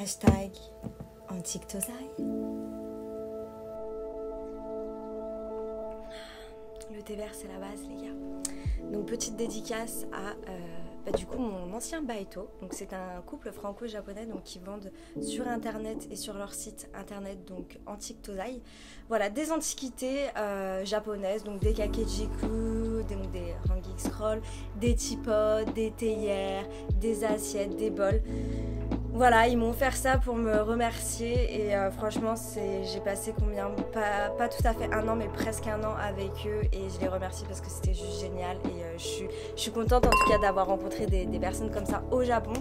Hashtag Antique Tozai. Le thé vert, c'est la base, les gars. Donc, petite dédicace à du coup mon ancien baito. Donc, c'est un couple franco-japonais donc, qui vendent sur internet et sur leur site internet, donc Antique Tozai. Voilà, des antiquités japonaises, donc des kakejiku, des hanging scroll, des teapots, des théières, des assiettes, des bols. Voilà, ils m'ont offert ça pour me remercier et franchement, j'ai passé pas tout à fait un an, mais presque un an avec eux et je les remercie parce que c'était juste génial et je suis contente en tout cas d'avoir rencontré des personnes comme ça au Japon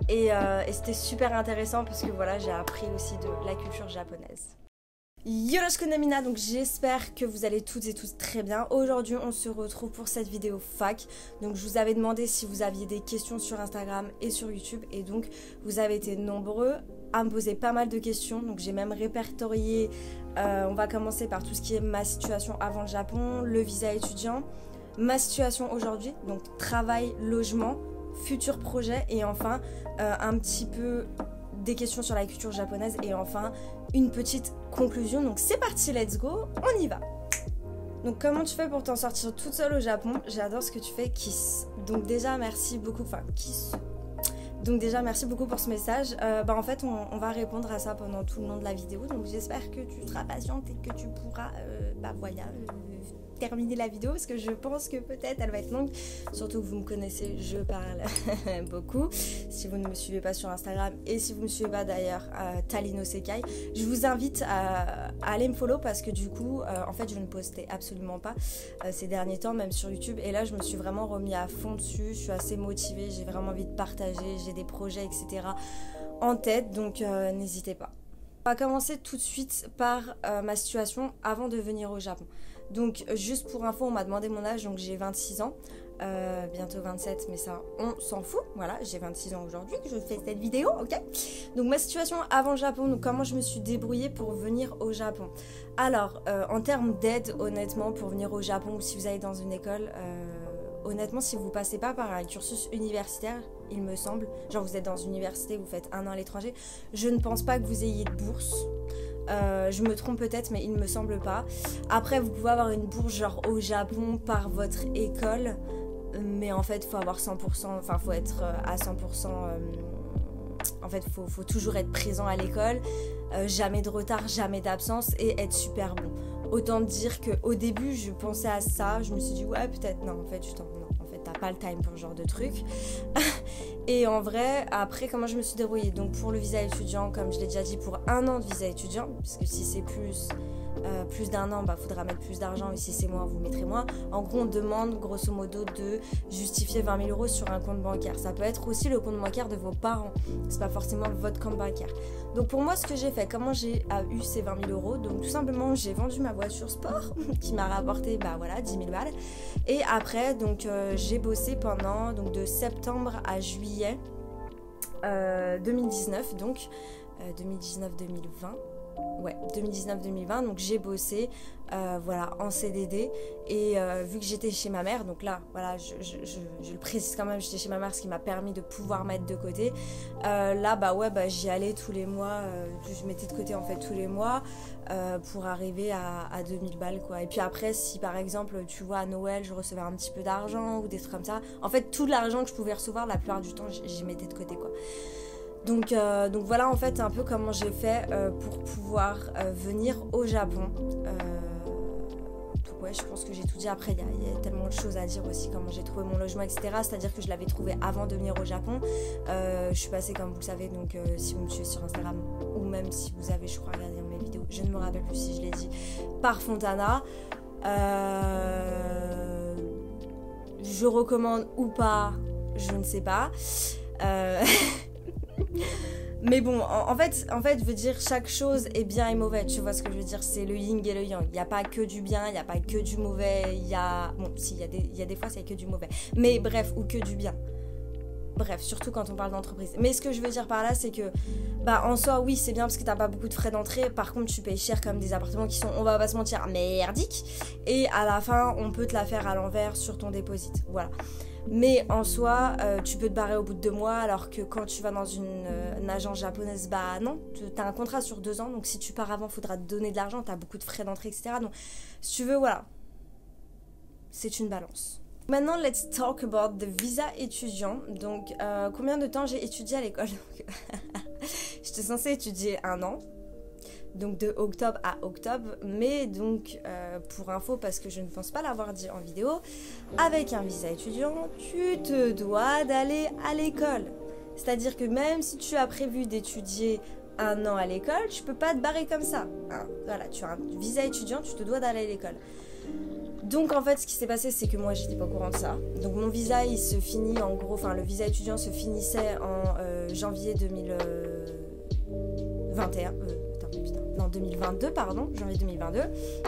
et c'était super intéressant parce que voilà, j'ai appris aussi de la culture japonaise. Yoroshiku namina, donc j'espère que vous allez toutes et tous très bien. Aujourd'hui on se retrouve pour cette vidéo fac. Donc je vous avais demandé si vous aviez des questions sur Instagram et sur YouTube et donc vous avez été nombreux à me poser pas mal de questions. Donc j'ai même répertorié, on va commencer par tout ce qui est ma situation avant le Japon, le visa étudiant, ma situation aujourd'hui, donc travail, logement, futurs projets et enfin un petit peu des questions sur la culture japonaise et enfin une petite conclusion. Donc c'est parti, let's go, on y va. Donc comment tu fais pour t'en sortir toute seule au Japon? J'adore ce que tu fais, Kiss. Donc déjà merci beaucoup, Kiss. Donc déjà merci beaucoup pour ce message. En fait on va répondre à ça pendant tout le long de la vidéo. Donc j'espère que tu seras patiente et que tu pourras terminer la vidéo parce que je pense que peut-être elle va être longue, surtout que vous me connaissez, je parle beaucoup. Si vous ne me suivez pas sur Instagram et si vous ne me suivez pas d'ailleurs Talino Sekai, je vous invite à aller me follow parce que du coup en fait je ne postais absolument pas ces derniers temps, même sur YouTube, et là je me suis vraiment remis à fond dessus, je suis assez motivée, j'ai vraiment envie de partager, j'ai des projets etc en tête, donc n'hésitez pas. On va commencer tout de suite par ma situation avant de venir au Japon. Donc juste pour info, on m'a demandé mon âge, donc j'ai 26 ans, bientôt 27, mais ça on s'en fout, voilà, j'ai 26 ans aujourd'hui que je fais cette vidéo, ok. Donc ma situation avant le Japon, donc comment je me suis débrouillée pour venir au Japon. Alors en termes d'aide, honnêtement, pour venir au Japon ou si vous allez dans une école, honnêtement si vous passez pas par un cursus universitaire, il me semble, genre vous êtes dans une université, vous faites un an à l'étranger, je ne pense pas que vous ayez de bourse. Je me trompe peut-être, mais il ne me semble pas. Après, vous pouvez avoir une bourse genre au Japon par votre école, mais en fait, il faut avoir 100%, enfin, faut être à 100%. En fait, faut toujours être présent à l'école, jamais de retard, jamais d'absence et être super bon. Autant dire qu'au début, je pensais à ça, je me suis dit, ouais, peut-être, non, en fait, t'as pas le time pour ce genre de truc. Et en vrai, après, comment je me suis débrouillée? Donc pour le visa étudiant, comme je l'ai déjà dit, pour un an de visa étudiant, parce que si c'est plus d'un an, faudra mettre plus d'argent, et si c'est moins, vous mettrez moins. En gros, on demande grosso modo de justifier 20 000 € sur un compte bancaire. Ça peut être aussi le compte bancaire de vos parents, c'est pas forcément votre compte bancaire. Donc pour moi, ce que j'ai fait, comment j'ai eu ces 20 000 €, donc tout simplement, j'ai vendu ma voiture sport qui m'a rapporté 10 000 balles. Et après, donc j'ai bossé pendant de septembre à juillet 2019, donc 2019-2020. Ouais, 2019-2020, donc j'ai bossé en CDD et vu que j'étais chez ma mère, donc là voilà, je le précise quand même, j'étais chez ma mère, ce qui m'a permis de pouvoir mettre de côté. J'y allais tous les mois, je mettais de côté en fait tous les mois pour arriver à 2000 balles quoi. Et puis après, si par exemple tu vois à Noël je recevais un petit peu d'argent ou des trucs comme ça, en fait tout l'argent que je pouvais recevoir la plupart du temps j'y mettais de côté quoi. Donc voilà en fait un peu comment j'ai fait pour pouvoir venir au Japon. Donc ouais, je pense que j'ai tout dit. Après il y a tellement de choses à dire aussi, comment j'ai trouvé mon logement etc. C'est-à-dire que je l'avais trouvé avant de venir au Japon. Je suis passée, comme vous le savez, donc si vous me suivez sur Instagram ou même si vous avez, je crois, regardé mes vidéos, je ne me rappelle plus si je l'ai dit, par Fontana. Je recommande ou pas, je ne sais pas. Mais bon, en fait, je veux dire, chaque chose est bien et mauvais, tu vois ce que je veux dire, c'est le yin et le yang. Il n'y a pas que du bien, il n'y a pas que du mauvais, il y a des fois, c'est que du mauvais. Mais bref, ou que du bien. Bref, surtout quand on parle d'entreprise. Mais ce que je veux dire par là, c'est que, en soi, oui, c'est bien parce que t'as pas beaucoup de frais d'entrée. Par contre, tu payes cher comme des appartements qui sont, on va pas se mentir, merdiques. Et à la fin, on peut te la faire à l'envers sur ton déposit. Voilà. Mais en soi, tu peux te barrer au bout de 2 mois, alors que quand tu vas dans une agence japonaise, bah non, tu as un contrat sur 2 ans, donc si tu pars avant, il faudra te donner de l'argent, tu as beaucoup de frais d'entrée, etc. Donc si tu veux, voilà, c'est une balance. Maintenant, let's talk about the visa étudiant. Donc, combien de temps j'ai étudié à l'école? J'étais censée étudier 1 an. Donc de octobre à octobre, mais donc pour info, parce que je ne pense pas l'avoir dit en vidéo, avec un visa étudiant, tu te dois d'aller à l'école. C'est-à-dire que même si tu as prévu d'étudier 1 an à l'école, tu peux pas te barrer comme ça. Hein. Voilà, tu as un visa étudiant, tu te dois d'aller à l'école. Donc en fait, ce qui s'est passé, c'est que moi, j'étais pas au courant de ça. Donc mon visa, il se finit en gros, enfin le visa étudiant se finissait en janvier 2021. Non, 2022, pardon, janvier 2022.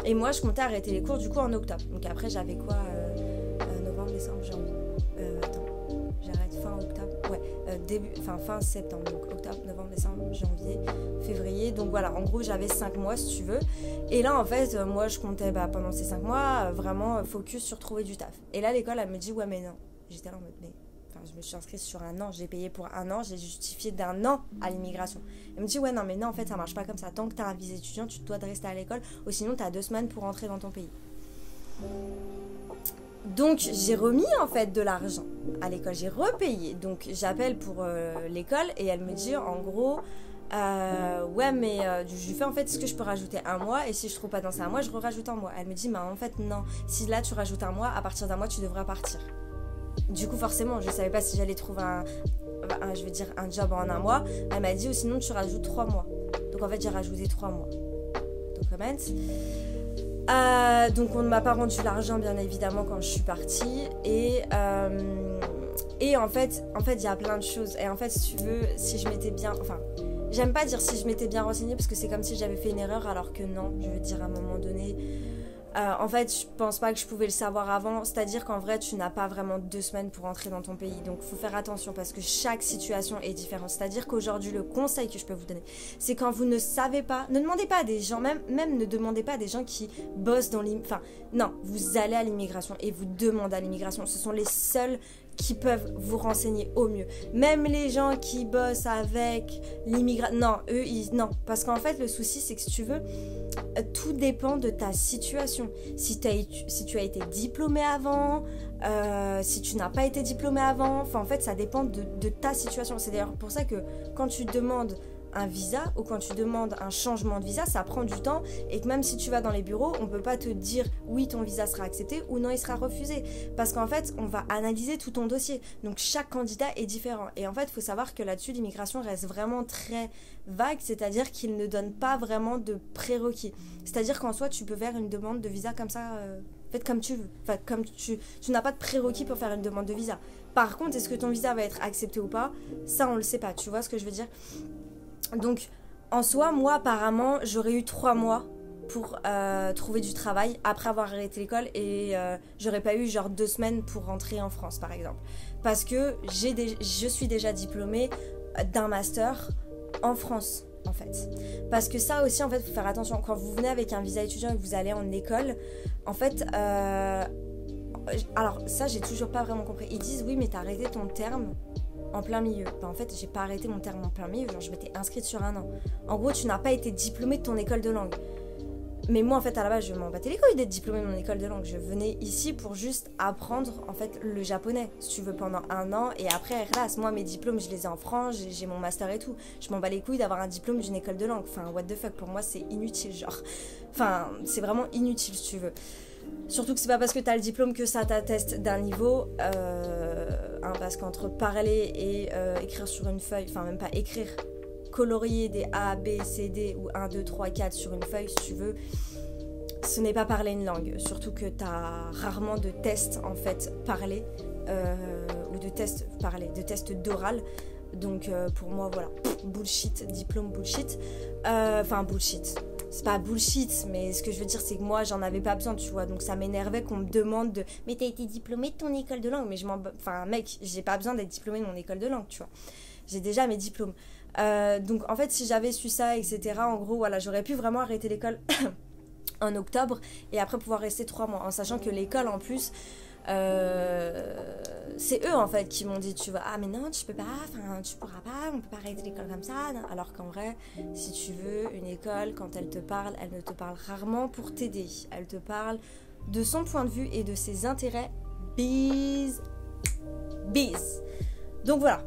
Et moi, je comptais arrêter les cours du coup en octobre. Donc après, j'avais quoi novembre, décembre, janvier. J'arrête fin octobre. Ouais, fin septembre. Donc octobre, novembre, décembre, janvier, février. Donc voilà, en gros, j'avais 5 mois si tu veux. Et là, en fait, moi, je comptais pendant ces 5 mois vraiment focus sur trouver du taf. Et là, l'école, elle me dit, ouais, mais non. J'étais là en mode, mais. Je me suis inscrite sur 1 an, j'ai payé pour 1 an, j'ai justifié d'1 an à l'immigration. Elle me dit ouais non mais non en fait ça marche pas comme ça, tant que t'as un visa étudiant tu te dois de rester à l'école ou sinon t'as 2 semaines pour rentrer dans ton pays. Donc j'ai remis en fait de l'argent à l'école, j'ai repayé, donc j'appelle pour l'école et elle me dit en gros ouais mais je lui fais en fait est-ce que je peux rajouter 1 mois et si je trouve pas dans ces 1 mois je rajoute 1 mois. Elle me dit mais en fait non, si là tu rajoutes 1 mois à partir d'1 mois tu devras partir. Du coup, forcément, je savais pas si j'allais trouver un job en 1 mois. Elle m'a dit, ou sinon, tu rajoutes 3 mois. Donc, en fait, j'ai rajouté 3 mois. Donc, comment donc, on ne m'a pas rendu l'argent, bien évidemment, quand je suis partie. Et en fait, il y a plein de choses. Et en fait, si tu veux, si je m'étais bien... Enfin, j'aime pas dire si je m'étais bien renseignée, parce que c'est comme si j'avais fait une erreur, alors que non. Je veux dire, à un moment donné... en fait, je pense pas que je pouvais le savoir avant. C'est-à-dire qu'en vrai, tu n'as pas vraiment 2 semaines pour entrer dans ton pays. Donc, faut faire attention parce que chaque situation est différente. C'est-à-dire qu'aujourd'hui, le conseil que je peux vous donner, c'est quand vous ne savez pas, ne demandez pas à des gens, même ne demandez pas à des gens qui bossent dans l'immigration. Enfin, non, vous allez à l'immigration et vous demandez à l'immigration. Ce sont les seuls qui peuvent vous renseigner au mieux. Même les gens qui bossent avec l'immigration, non, eux, non. Parce qu'en fait, le souci, c'est que si tu veux, tout dépend de ta situation. Si tu as été diplômé avant, si tu n'as pas été diplômé avant, enfin en fait ça dépend de ta situation. C'est d'ailleurs pour ça que quand tu demandes un visa ou quand tu demandes un changement de visa, ça prend du temps et que même si tu vas dans les bureaux, on peut pas te dire oui ton visa sera accepté ou non il sera refusé parce qu'en fait on va analyser tout ton dossier. Donc chaque candidat est différent et en fait il faut savoir que là-dessus l'immigration reste vraiment très vague, c'est-à-dire qu'il ne donne pas vraiment de prérequis. C'est-à-dire qu'en soi tu peux faire une demande de visa comme ça faites comme tu veux. Enfin, comme tu n'as pas de prérequis pour faire une demande de visa. Par contre, est-ce que ton visa va être accepté ou pas? Ça on le sait pas, tu vois ce que je veux dire? Donc, en soi, moi, apparemment, j'aurais eu 3 mois pour trouver du travail après avoir arrêté l'école et j'aurais pas eu genre 2 semaines pour rentrer en France, par exemple. Parce que je suis déjà diplômée d'un master en France, en fait. Parce que ça aussi, en fait, faut faire attention. Quand vous venez avec un visa étudiant et que vous allez en école, en fait... alors, ça, j'ai toujours pas vraiment compris. Ils disent, oui, mais t'as arrêté ton terme en plein milieu. En fait, j'ai pas arrêté mon terme en plein milieu, genre je m'étais inscrite sur 1 an. En gros, tu n'as pas été diplômée de ton école de langue. Mais moi, en fait, à la base, je m'en battais les couilles d'être diplômée de mon école de langue. Je venais ici pour juste apprendre, en fait, le japonais, si tu veux, pendant 1 an. Et après, hélas, moi, mes diplômes, je les ai en France, j'ai mon master et tout. Je m'en bats les couilles d'avoir un diplôme d'une école de langue. Enfin, what the fuck, pour moi, c'est inutile, genre. Enfin, c'est vraiment inutile, si tu veux. Surtout que c'est pas parce que t'as le diplôme que ça t'atteste d'un niveau, parce qu'entre parler et écrire sur une feuille, enfin même pas écrire, colorier des A, B, C, D ou 1, 2, 3, 4 sur une feuille si tu veux, ce n'est pas parler une langue. Surtout que t'as rarement de tests en fait parlés ou de tests parlés, de tests d'oral. Donc pour moi voilà, bullshit, diplôme bullshit, enfin bullshit. C'est pas bullshit, mais ce que je veux dire, c'est que moi, j'en avais pas besoin, tu vois. Donc, ça m'énervait qu'on me demande de... Mais t'as été diplômée de ton école de langue. Mais enfin, mec, j'ai pas besoin d'être diplômée de mon école de langue, tu vois. J'ai déjà mes diplômes. Donc, en fait, si j'avais su ça, etc., en gros, voilà, j'aurais pu vraiment arrêter l'école en octobre et après pouvoir rester 3 mois. En sachant que l'école, en plus... c'est eux en fait qui m'ont dit, tu vois, ah mais non tu peux pas, enfin tu pourras pas, on peut pas arrêter l'école comme ça, alors qu'en vrai si tu veux une école, quand elle te parle, elle ne te parle rarement pour t'aider, elle te parle de son point de vue et de ses intérêts. Bise. Donc voilà,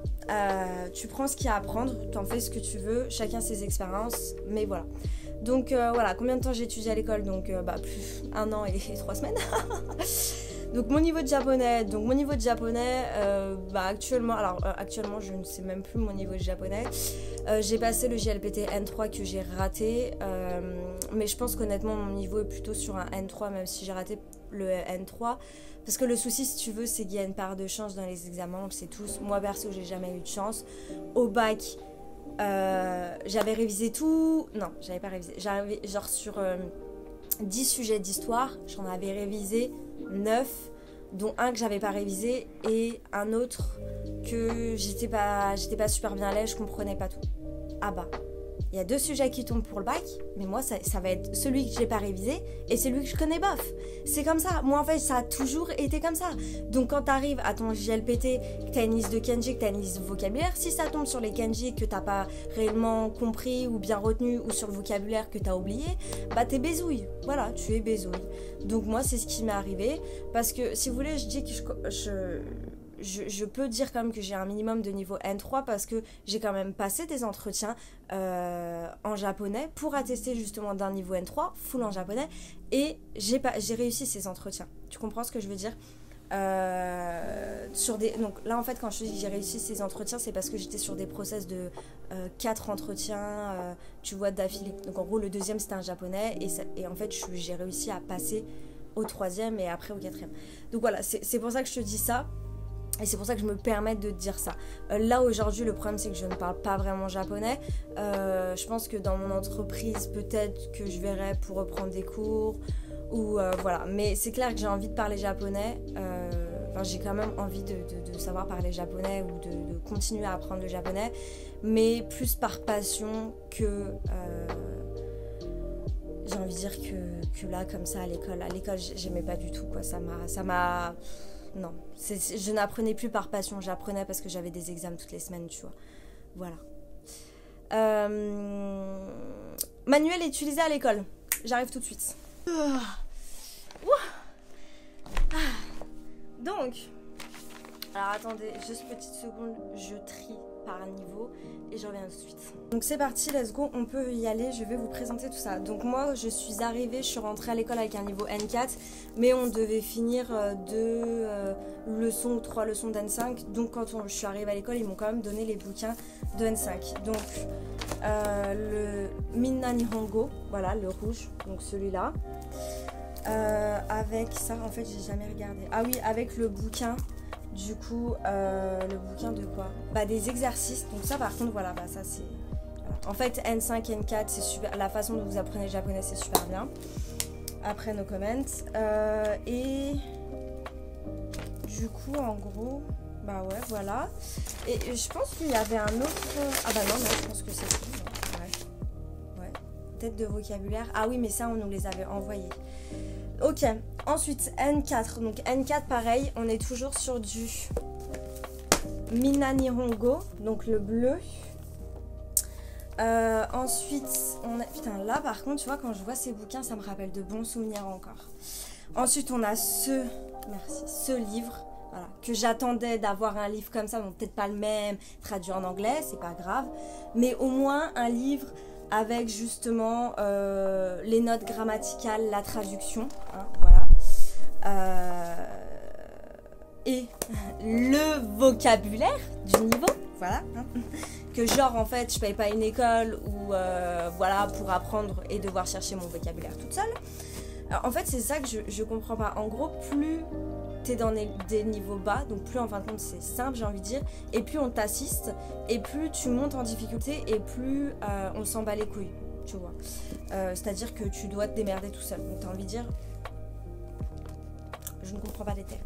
tu prends ce qu'il y a à prendre, tu en fais ce que tu veux, chacun ses expériences, mais voilà. Donc voilà, combien de temps j'ai étudié à l'école? Donc plus 1 an et 3 semaines. Donc mon niveau de japonais, actuellement, actuellement je ne sais même plus mon niveau de japonais. J'ai passé le JLPT N3 que j'ai raté, mais je pense qu'honnêtement mon niveau est plutôt sur un N3 même si j'ai raté le N3. Parce que le souci, si tu veux, c'est qu'il y a une part de chance dans les examens, on le sait tous. Moi perso, j'ai jamais eu de chance. Au bac, j'avais révisé tout. Non, j'avais pas révisé. J'avais genre sur 10 sujets d'histoire, j'en avais révisé 9, dont un que j'avais pas révisé et un autre que j'étais pas super bien à l'aise, je comprenais pas tout. Ah bah, il y a 2 sujets qui tombent pour le bac, mais moi ça va être celui que j'ai pas révisé et celui que je connais bof. C'est comme ça, moi en fait ça a toujours été comme ça. Donc quand t'arrives à ton JLPT, que t'as une liste de kanji, que t'as une liste de vocabulaire, si ça tombe sur les kanji que t'as pas réellement compris ou bien retenu, ou sur le vocabulaire que t'as oublié, bah t'es bézouille, voilà, tu es bézouille. Donc moi c'est ce qui m'est arrivé, parce que si vous voulez je dis que je peux dire quand même que j'ai un minimum de niveau N3 parce que j'ai quand même passé des entretiens en japonais pour attester justement d'un niveau N3 full en japonais et j'ai réussi ces entretiens. Tu comprends ce que je veux dire? Donc là en fait quand je dis que j'ai réussi ces entretiens, c'est parce que j'étais sur des process de 4 entretiens tu vois d'affilée. Donc en gros le deuxième c'était un japonais et en fait j'ai réussi à passer au 3e et après au 4e. Donc voilà, c'est pour ça que je te dis ça. Et c'est pour ça que je me permets de te dire ça. Là aujourd'hui le problème c'est que je ne parle pas vraiment japonais. Je pense que dans mon entreprise peut-être que je verrai pour reprendre des cours ou voilà. Mais c'est clair que j'ai envie de parler japonais. J'ai quand même envie de savoir parler japonais ou de continuer à apprendre le japonais. Mais plus par passion que... j'ai envie de dire que là comme ça à l'école j'aimais pas du tout quoi. Ça m'a non, je n'apprenais plus par passion, j'apprenais parce que j'avais des examens toutes les semaines, tu vois. Voilà. Manuel utilisé à l'école. J'arrive tout de suite. Donc, alors attendez, juste une petite seconde, je trie par niveau et je reviens tout de suite. Donc c'est parti, let's go, on peut y aller, je vais vous présenter tout ça. Donc moi je suis arrivée, je suis rentrée à l'école avec un niveau N4, mais on devait finir 2 leçons ou 3 leçons d'N5, donc quand je suis arrivée à l'école ils m'ont quand même donné les bouquins de N5. Donc le Minna Nihongo, voilà le rouge, donc celui-là. Avec ça en fait j'ai jamais regardé. Ah oui, avec le bouquin. Du coup, le bouquin de quoi? Bah des exercices. Donc ça par contre, voilà, bah ça c'est... Voilà. En fait, N5, N4, c'est super... La façon dont vous apprenez le japonais, c'est super bien. Après, no comment. Et... Du coup, en gros... Bah ouais, voilà. Et je pense qu'il y avait un autre... Ah bah non, je pense que c'est tout. Ouais. Tête de vocabulaire. Ah oui, mais ça, on nous les avait envoyés. Ok, ensuite N4, donc N4 pareil, on est toujours sur du Minna Nihongo, donc le bleu. Ensuite, on a... Putain, là par contre, tu vois, quand je vois ces bouquins, ça me rappelle de bons souvenirs encore. Ensuite, on a ce livre, voilà, que j'attendais d'avoir un livre comme ça, donc peut-être pas le même, traduit en anglais, c'est pas grave, mais au moins un livre avec justement les notes grammaticales, la traduction, hein, voilà. Et le vocabulaire du niveau, voilà. Hein, que genre en fait je paye pas une école ou voilà pour apprendre et devoir chercher mon vocabulaire toute seule. Alors, en fait c'est ça que je comprends pas. En gros plus t'es dans des niveaux bas, donc plus en fin de compte c'est simple j'ai envie de dire, et plus on t'assiste, et plus tu montes en difficulté, et plus on s'en bat les couilles, tu vois. C'est-à-dire que tu dois te démerder tout seul, donc t'as envie de dire, je ne comprends pas les termes.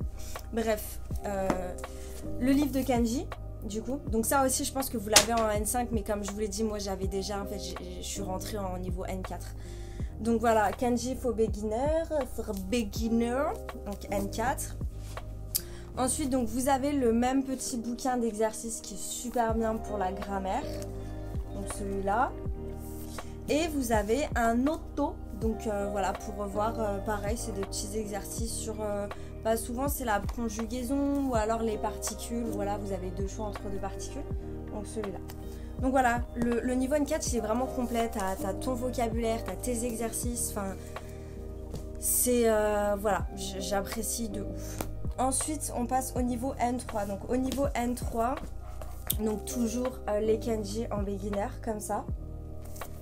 Bref, le livre de kanji, du coup, donc ça aussi je pense que vous l'avez en N5, mais comme je vous l'ai dit, moi j'avais déjà, en fait je suis rentrée en niveau N4. Donc voilà, kanji for beginner, donc N4. Ensuite, donc vous avez le même petit bouquin d'exercices qui est super bien pour la grammaire. Donc celui-là. Et vous avez un auto. Donc voilà, pour revoir, pareil, c'est des petits exercices sur... souvent c'est la conjugaison ou alors les particules. Voilà, vous avez 2 choix entre 2 particules. Donc celui-là. Donc voilà, le niveau N4 il est vraiment complet. T'as ton vocabulaire, t'as tes exercices. Enfin, c'est... voilà, j'apprécie de ouf. Ensuite, on passe au niveau N3. Donc au niveau N3, donc toujours les kanji en beginner, comme ça.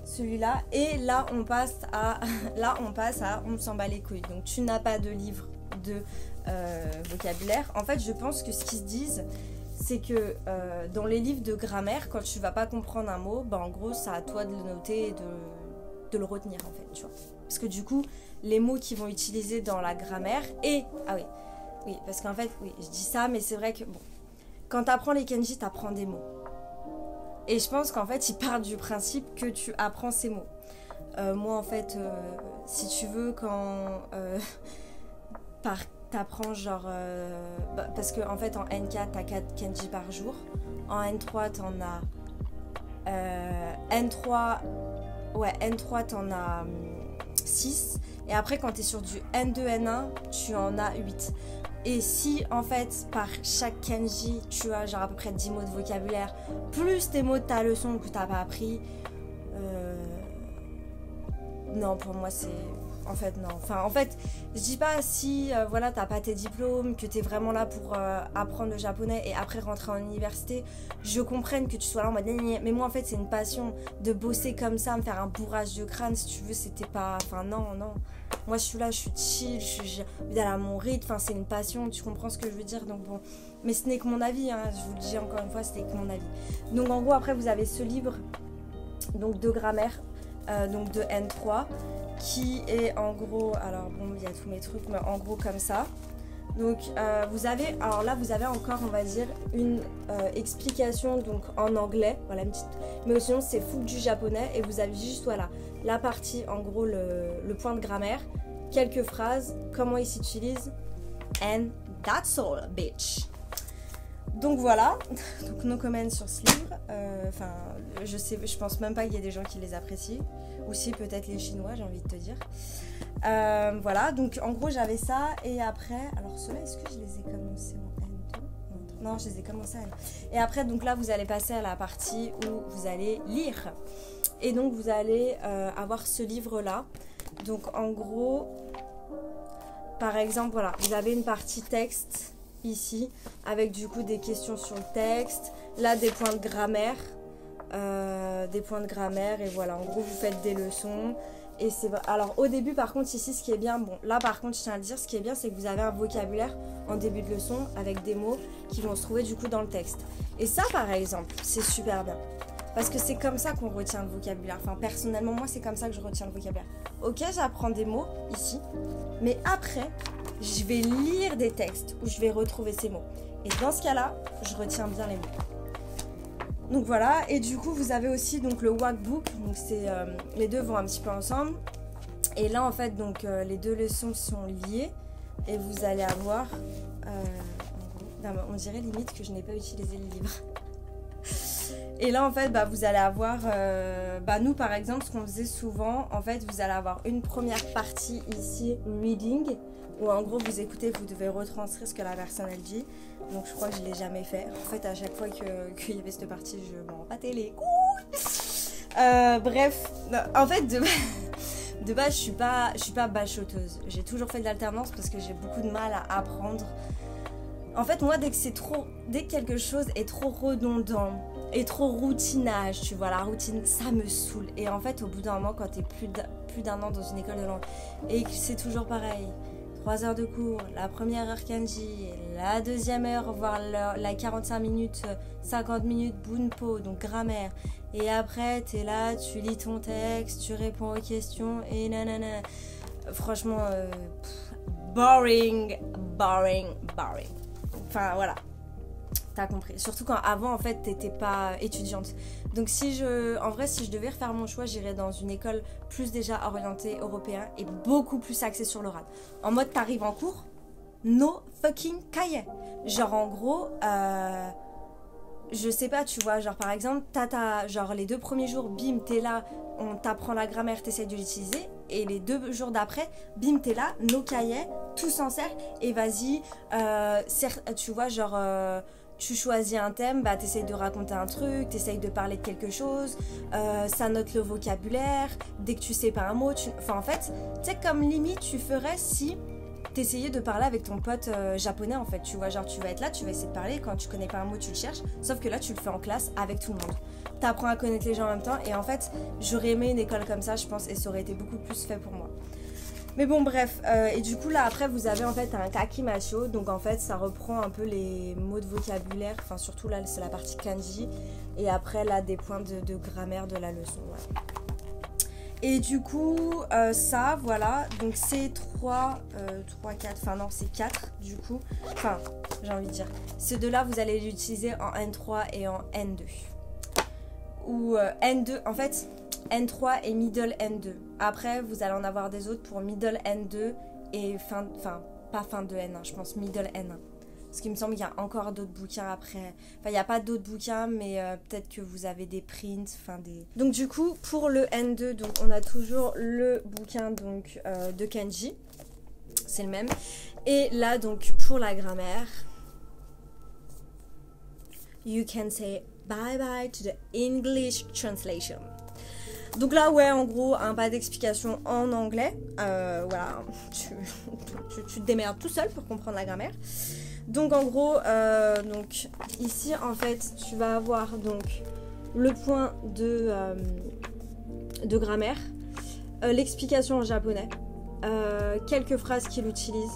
Celui-là. Et là, on passe à on s'en bat les couilles. Donc tu n'as pas de livre de vocabulaire. En fait, je pense que ce qu'ils se disent, c'est que dans les livres de grammaire, quand tu vas pas comprendre un mot, en gros, c'est à toi de le noter et de le retenir, en fait, tu vois. Parce que du coup, les mots qu'ils vont utiliser dans la grammaire et... Ah oui, parce qu'en fait, oui, je dis ça, mais c'est vrai que, bon, quand tu apprends les kanji, tu apprends des mots. Et je pense qu'en fait, ils partent du principe que tu apprends ces mots. Moi, en fait, si tu veux, quand t'apprends genre... parce qu'en fait, en N4, t'as 4 kanji par jour. En N3, t'en as... N3, t'en as 6. Et après, quand t'es sur du N2, N1, tu en as 8. Et si, en fait, par chaque kanji, tu as genre à peu près 10 mots de vocabulaire, plus tes mots de ta leçon que t'as pas appris, non, pour moi, c'est... En fait, non. Enfin, en fait, je dis pas si, voilà, t'as pas tes diplômes, que t'es vraiment là pour apprendre le japonais et après rentrer en université, je comprenne que tu sois là en mode... Mais moi, en fait, c'est une passion de bosser comme ça, me faire un bourrage de crâne, si tu veux, c'était pas... Enfin, non. Moi, je suis là, je suis chill, je vais à mon rythme, enfin, c'est une passion, tu comprends ce que je veux dire, donc bon. Mais ce n'est que mon avis, hein, je vous le dis encore une fois, ce n'est que mon avis. Donc, en gros, après, vous avez ce livre, donc de grammaire, donc de N3, qui est en gros, alors bon, il y a tous mes trucs, mais en gros comme ça. Donc, vous avez, alors là, vous avez encore, on va dire, une explication, donc en anglais, voilà, une petite... Mais sinon, c'est full du japonais, et vous avez juste, voilà, la partie, en gros, le point de grammaire, quelques phrases, comment ils s'utilisent, and that's all, bitch. Donc voilà, donc no comment sur ce livre. Enfin, je pense même pas qu'il y ait des gens qui les apprécient. Ou si, peut-être les Chinois, j'ai envie de te dire. Voilà, donc en gros j'avais ça. Et après, alors ceux-là, est-ce que je les ai commencés en N2 ? Non, je les ai commencés en N. Et après, donc là, vous allez passer à la partie où vous allez lire. Et donc vous allez avoir ce livre-là. Donc en gros, par exemple, voilà, vous avez une partie texte ici, avec du coup des questions sur le texte, là des points de grammaire, et voilà, en gros vous faites des leçons. Et c'est vrai. Alors au début par contre ici ce qui est bien, bon là par contre je tiens à le dire, ce qui est bien c'est que vous avez un vocabulaire en début de leçon avec des mots qui vont se trouver du coup dans le texte. Et ça par exemple c'est super bien. Parce que c'est comme ça qu'on retient le vocabulaire. Enfin, personnellement, moi, c'est comme ça que je retiens le vocabulaire. Ok, j'apprends des mots, ici. Mais après, je vais lire des textes où je vais retrouver ces mots. Et dans ce cas-là, je retiens bien les mots. Donc voilà. Et du coup, vous avez aussi donc, le workbook. Donc, les deux vont un petit peu ensemble. Et là, en fait, donc, les deux leçons sont liées. Et vous allez avoir... on dirait limite que je n'ai pas utilisé le livre. Et là, en fait, vous allez avoir... nous, par exemple, ce qu'on faisait souvent, en fait, vous allez avoir une première partie ici, reading, où en gros, vous écoutez, vous devez retranscrire ce que la personne, elle dit. Donc, je crois que je ne l'ai jamais fait. En fait, à chaque fois qu'il y avait cette partie, je m'en battais les couilles. Bref, en fait, de base, je suis pas bachoteuse. J'ai toujours fait de l'alternance parce que j'ai beaucoup de mal à apprendre. En fait, moi, dès que quelque chose est trop redondant et trop routinage, tu vois, la routine, ça me saoule. Et en fait, au bout d'un moment, quand t'es plus d'un an dans une école de langue et que c'est toujours pareil, 3 heures de cours, la première heure kanji, la deuxième heure, voire la 45 minutes, 50 minutes bunpo, donc grammaire. Et après, t'es là, tu lis ton texte, tu réponds aux questions et nanana. Franchement, boring. Enfin, voilà. T'as compris. Surtout quand avant, en fait, t'étais pas étudiante. Donc, en vrai, si je devais refaire mon choix, j'irais dans une école plus déjà orientée européen et beaucoup plus axée sur l'oral. En mode, t'arrives en cours, no fucking cahier. Genre en gros, je sais pas, tu vois, genre par exemple, genre les 2 premiers jours, bim, t'es là, on t'apprend la grammaire, t'essayes de l'utiliser, et les 2 jours d'après, bim, t'es là, nos cahiers, tous en cercle, et vas-y, tu vois, genre, tu choisis un thème, bah t'essayes de raconter un truc, t'essayes de parler de quelque chose, ça note le vocabulaire, dès que tu sais pas un mot, enfin en fait, tu sais, comme limite tu ferais si t'essayais de parler avec ton pote japonais en fait, tu vois, genre tu vas être là, tu vas essayer de parler, quand tu connais pas un mot tu le cherches, sauf que là tu le fais en classe avec tout le monde. T'apprends à connaître les gens en même temps, et en fait j'aurais aimé une école comme ça je pense, et ça aurait été beaucoup plus fait pour moi. Mais bon bref, et du coup là après vous avez en fait un kakimasho, donc en fait ça reprend un peu les mots de vocabulaire, enfin surtout là c'est la partie kanji, et après là des points de grammaire de la leçon, voilà. Et du coup, ça, voilà, donc c'est 3, 4, enfin non, c'est 4 du coup, enfin, j'ai envie de dire. Ces deux-là, vous allez l'utiliser en N3 et en N2. Ou N2, en fait, N3 et Middle N2. Après, vous allez en avoir des autres pour Middle N2 et pas fin de N1, je pense Middle N1. Parce qu'il me semble qu'il y a encore d'autres bouquins après. Enfin, il n'y a pas d'autres bouquins, mais peut-être que vous avez des prints, enfin des... Donc du coup, pour le N2, donc, on a toujours le bouquin donc, de kanji. C'est le même. Et là, donc, pour la grammaire, you can say bye-bye to the English translation. Donc là, ouais, en gros, pas d'explication en anglais. Voilà, tu te démerdes tout seul pour comprendre la grammaire. Donc en gros, donc ici en fait tu vas avoir donc le point de grammaire, l'explication en japonais, quelques phrases qu'il utilise,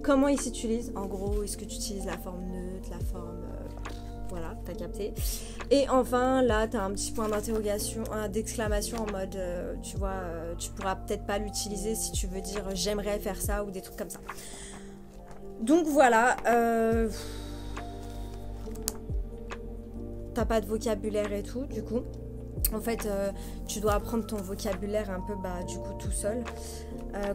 comment il s'utilise, en gros est-ce que tu utilises la forme neutre, la forme... voilà, t'as capté. Et enfin là t'as un petit point d'interrogation, d'exclamation en mode tu vois, tu pourras peut-être pas l'utiliser si tu veux dire j'aimerais faire ça ou des trucs comme ça. Donc voilà, t'as pas de vocabulaire et tout, du coup. En fait, tu dois apprendre ton vocabulaire un peu, du coup, tout seul.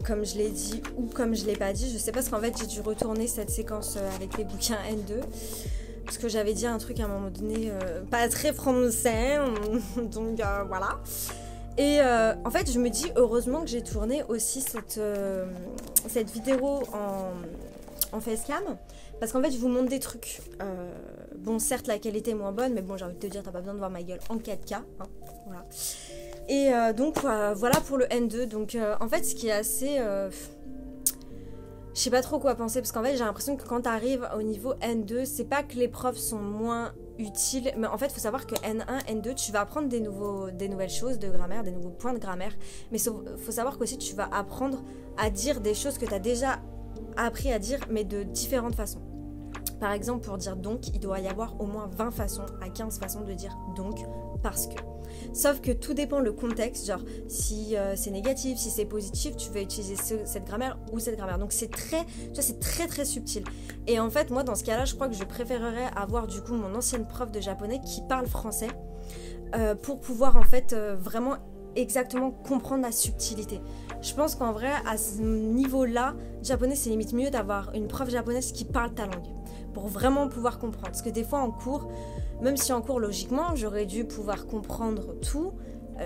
Comme je l'ai dit ou comme je l'ai pas dit. Je sais pas, parce qu'en fait, j'ai dû retourner cette séquence avec les bouquins N2. Parce que j'avais dit un truc à un moment donné, pas très français. Donc voilà. Et en fait, je me dis, heureusement que j'ai tourné aussi cette vidéo en facecam, parce qu'en fait je vous montre des trucs, bon certes la qualité est moins bonne, mais bon j'ai envie de te dire t'as pas besoin de voir ma gueule en 4K, hein, voilà. Et donc voilà pour le N2, donc en fait ce qui est assez, je sais pas trop quoi penser, parce qu'en fait j'ai l'impression que quand t'arrives au niveau N2, c'est pas que les profs sont moins utiles, mais en fait il faut savoir que N1, N2 tu vas apprendre des nouvelles choses de grammaire, des nouveaux points de grammaire, mais faut savoir qu'aussi tu vas apprendre à dire des choses que t'as déjà appris à dire, mais de différentes façons. Par exemple, pour dire donc, il doit y avoir au moins 20 façons à 15 façons de dire donc, parce que. Sauf que tout dépend le contexte, genre si c'est négatif, si c'est positif, tu vas utiliser cette grammaire ou cette grammaire. Donc c'est très très subtil. Et en fait, moi dans ce cas-là, je crois que je préférerais avoir du coup mon ancienne prof de japonais qui parle français pour pouvoir en fait vraiment exactement comprendre la subtilité. Je pense qu'en vrai, à ce niveau-là, japonais, c'est limite mieux d'avoir une prof japonaise qui parle ta langue pour vraiment pouvoir comprendre. Parce que des fois en cours, même si en cours logiquement, j'aurais dû pouvoir comprendre tout,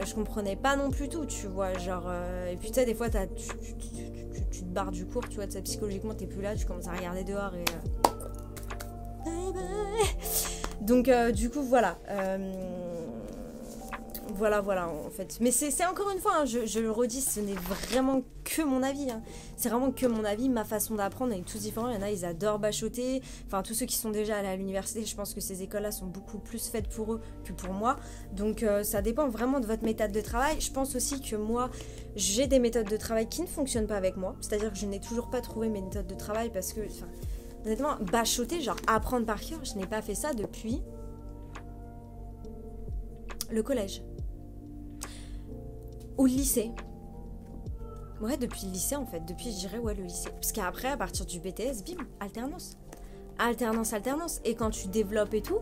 je comprenais pas non plus tout, tu vois, genre... et puis tu sais, des fois, tu te barres du cours, tu vois, psychologiquement, t'es plus là, tu commences à regarder dehors et... Bye bye. Donc du coup, voilà... Voilà en fait. Mais c'est encore une fois, hein, je le redis, ce n'est vraiment que mon avis. Hein. C'est vraiment que mon avis, ma façon d'apprendre est tous différent. Il y en a, ils adorent bachoter. Enfin, tous ceux qui sont déjà allés à l'université, je pense que ces écoles-là sont beaucoup plus faites pour eux que pour moi. Donc ça dépend vraiment de votre méthode de travail. Je pense aussi que moi, j'ai des méthodes de travail qui ne fonctionnent pas avec moi. C'est-à-dire que je n'ai toujours pas trouvé mes méthodes de travail parce que, honnêtement, bachoter, genre apprendre par cœur, je n'ai pas fait ça depuis le collège. Ou le lycée. Ouais, depuis le lycée en fait. Depuis, je dirais, ouais, le lycée. Parce qu'après, à partir du BTS, bim, alternance. Alternance. Et quand tu développes et tout,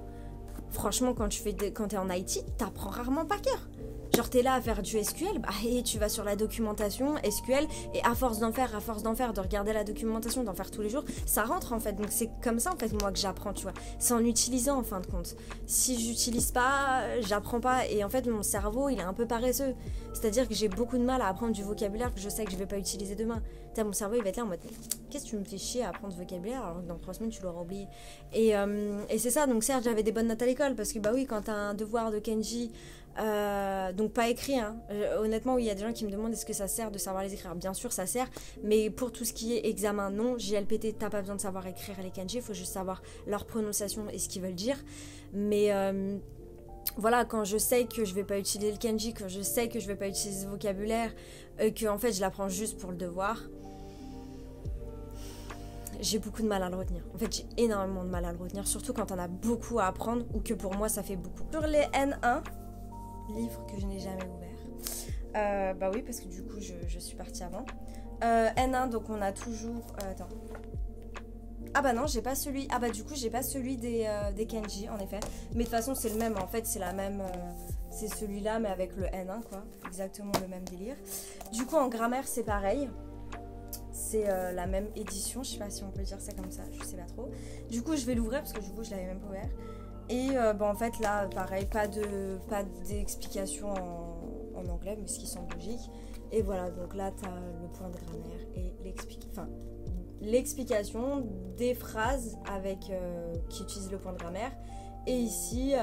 franchement, quand t'es en IT, t'apprends rarement par cœur. Genre t'es là à faire du SQL, bah, et tu vas sur la documentation SQL, et à force d'en faire, de regarder la documentation, d'en faire tous les jours, ça rentre en fait. Donc c'est comme ça en fait moi que j'apprends, tu vois. C'est en utilisant en fin de compte. Si j'utilise pas, j'apprends pas, et en fait mon cerveau il est un peu paresseux. C'est-à-dire que j'ai beaucoup de mal à apprendre du vocabulaire que je sais que je vais pas utiliser demain. Mon cerveau il va être là en mode qu'est-ce que tu me fais chier à apprendre ce vocabulaire alors que dans 3 semaines tu l'auras oublié. Et c'est ça, donc certes j'avais des bonnes notes à l'école parce que bah oui, quand t'as un devoir de Kenji, donc pas écrit, hein. Honnêtement oui, il y a des gens qui me demandent est-ce que ça sert de savoir les écrire. Bien sûr ça sert, mais pour tout ce qui est examen, non. JLPT, t'as pas besoin de savoir écrire les Kenji, il faut juste savoir leur prononciation et ce qu'ils veulent dire. Mais voilà, quand je sais que je vais pas utiliser le Kenji, quand je sais que je vais pas utiliser le vocabulaire, que en fait je l'apprends juste pour le devoir, j'ai beaucoup de mal à le retenir. En fait, j'ai énormément de mal à le retenir, surtout quand on a beaucoup à apprendre ou que pour moi ça fait beaucoup. Sur les N1, livre que je n'ai jamais ouvert. Bah oui, parce que du coup je suis partie avant. N1, donc on a toujours. Attends. Ah bah non, j'ai pas celui. Ah bah du coup j'ai pas celui des Kenji en effet. Mais de toute façon c'est le même. En fait c'est la même. C'est celui-là mais avec le N1 quoi. Exactement le même délire. Du coup en grammaire c'est pareil. C'est la même édition, je sais pas si on peut dire ça comme ça, je sais pas trop. Du coup je vais l'ouvrir parce que du coup je l'avais même pas ouvert. Et bah, en fait là pareil, pas d'explication en anglais mais ce qui semble logique. Et voilà, donc là t'as le point de grammaire et l'explication des phrases avec qui utilisent le point de grammaire. Et ici,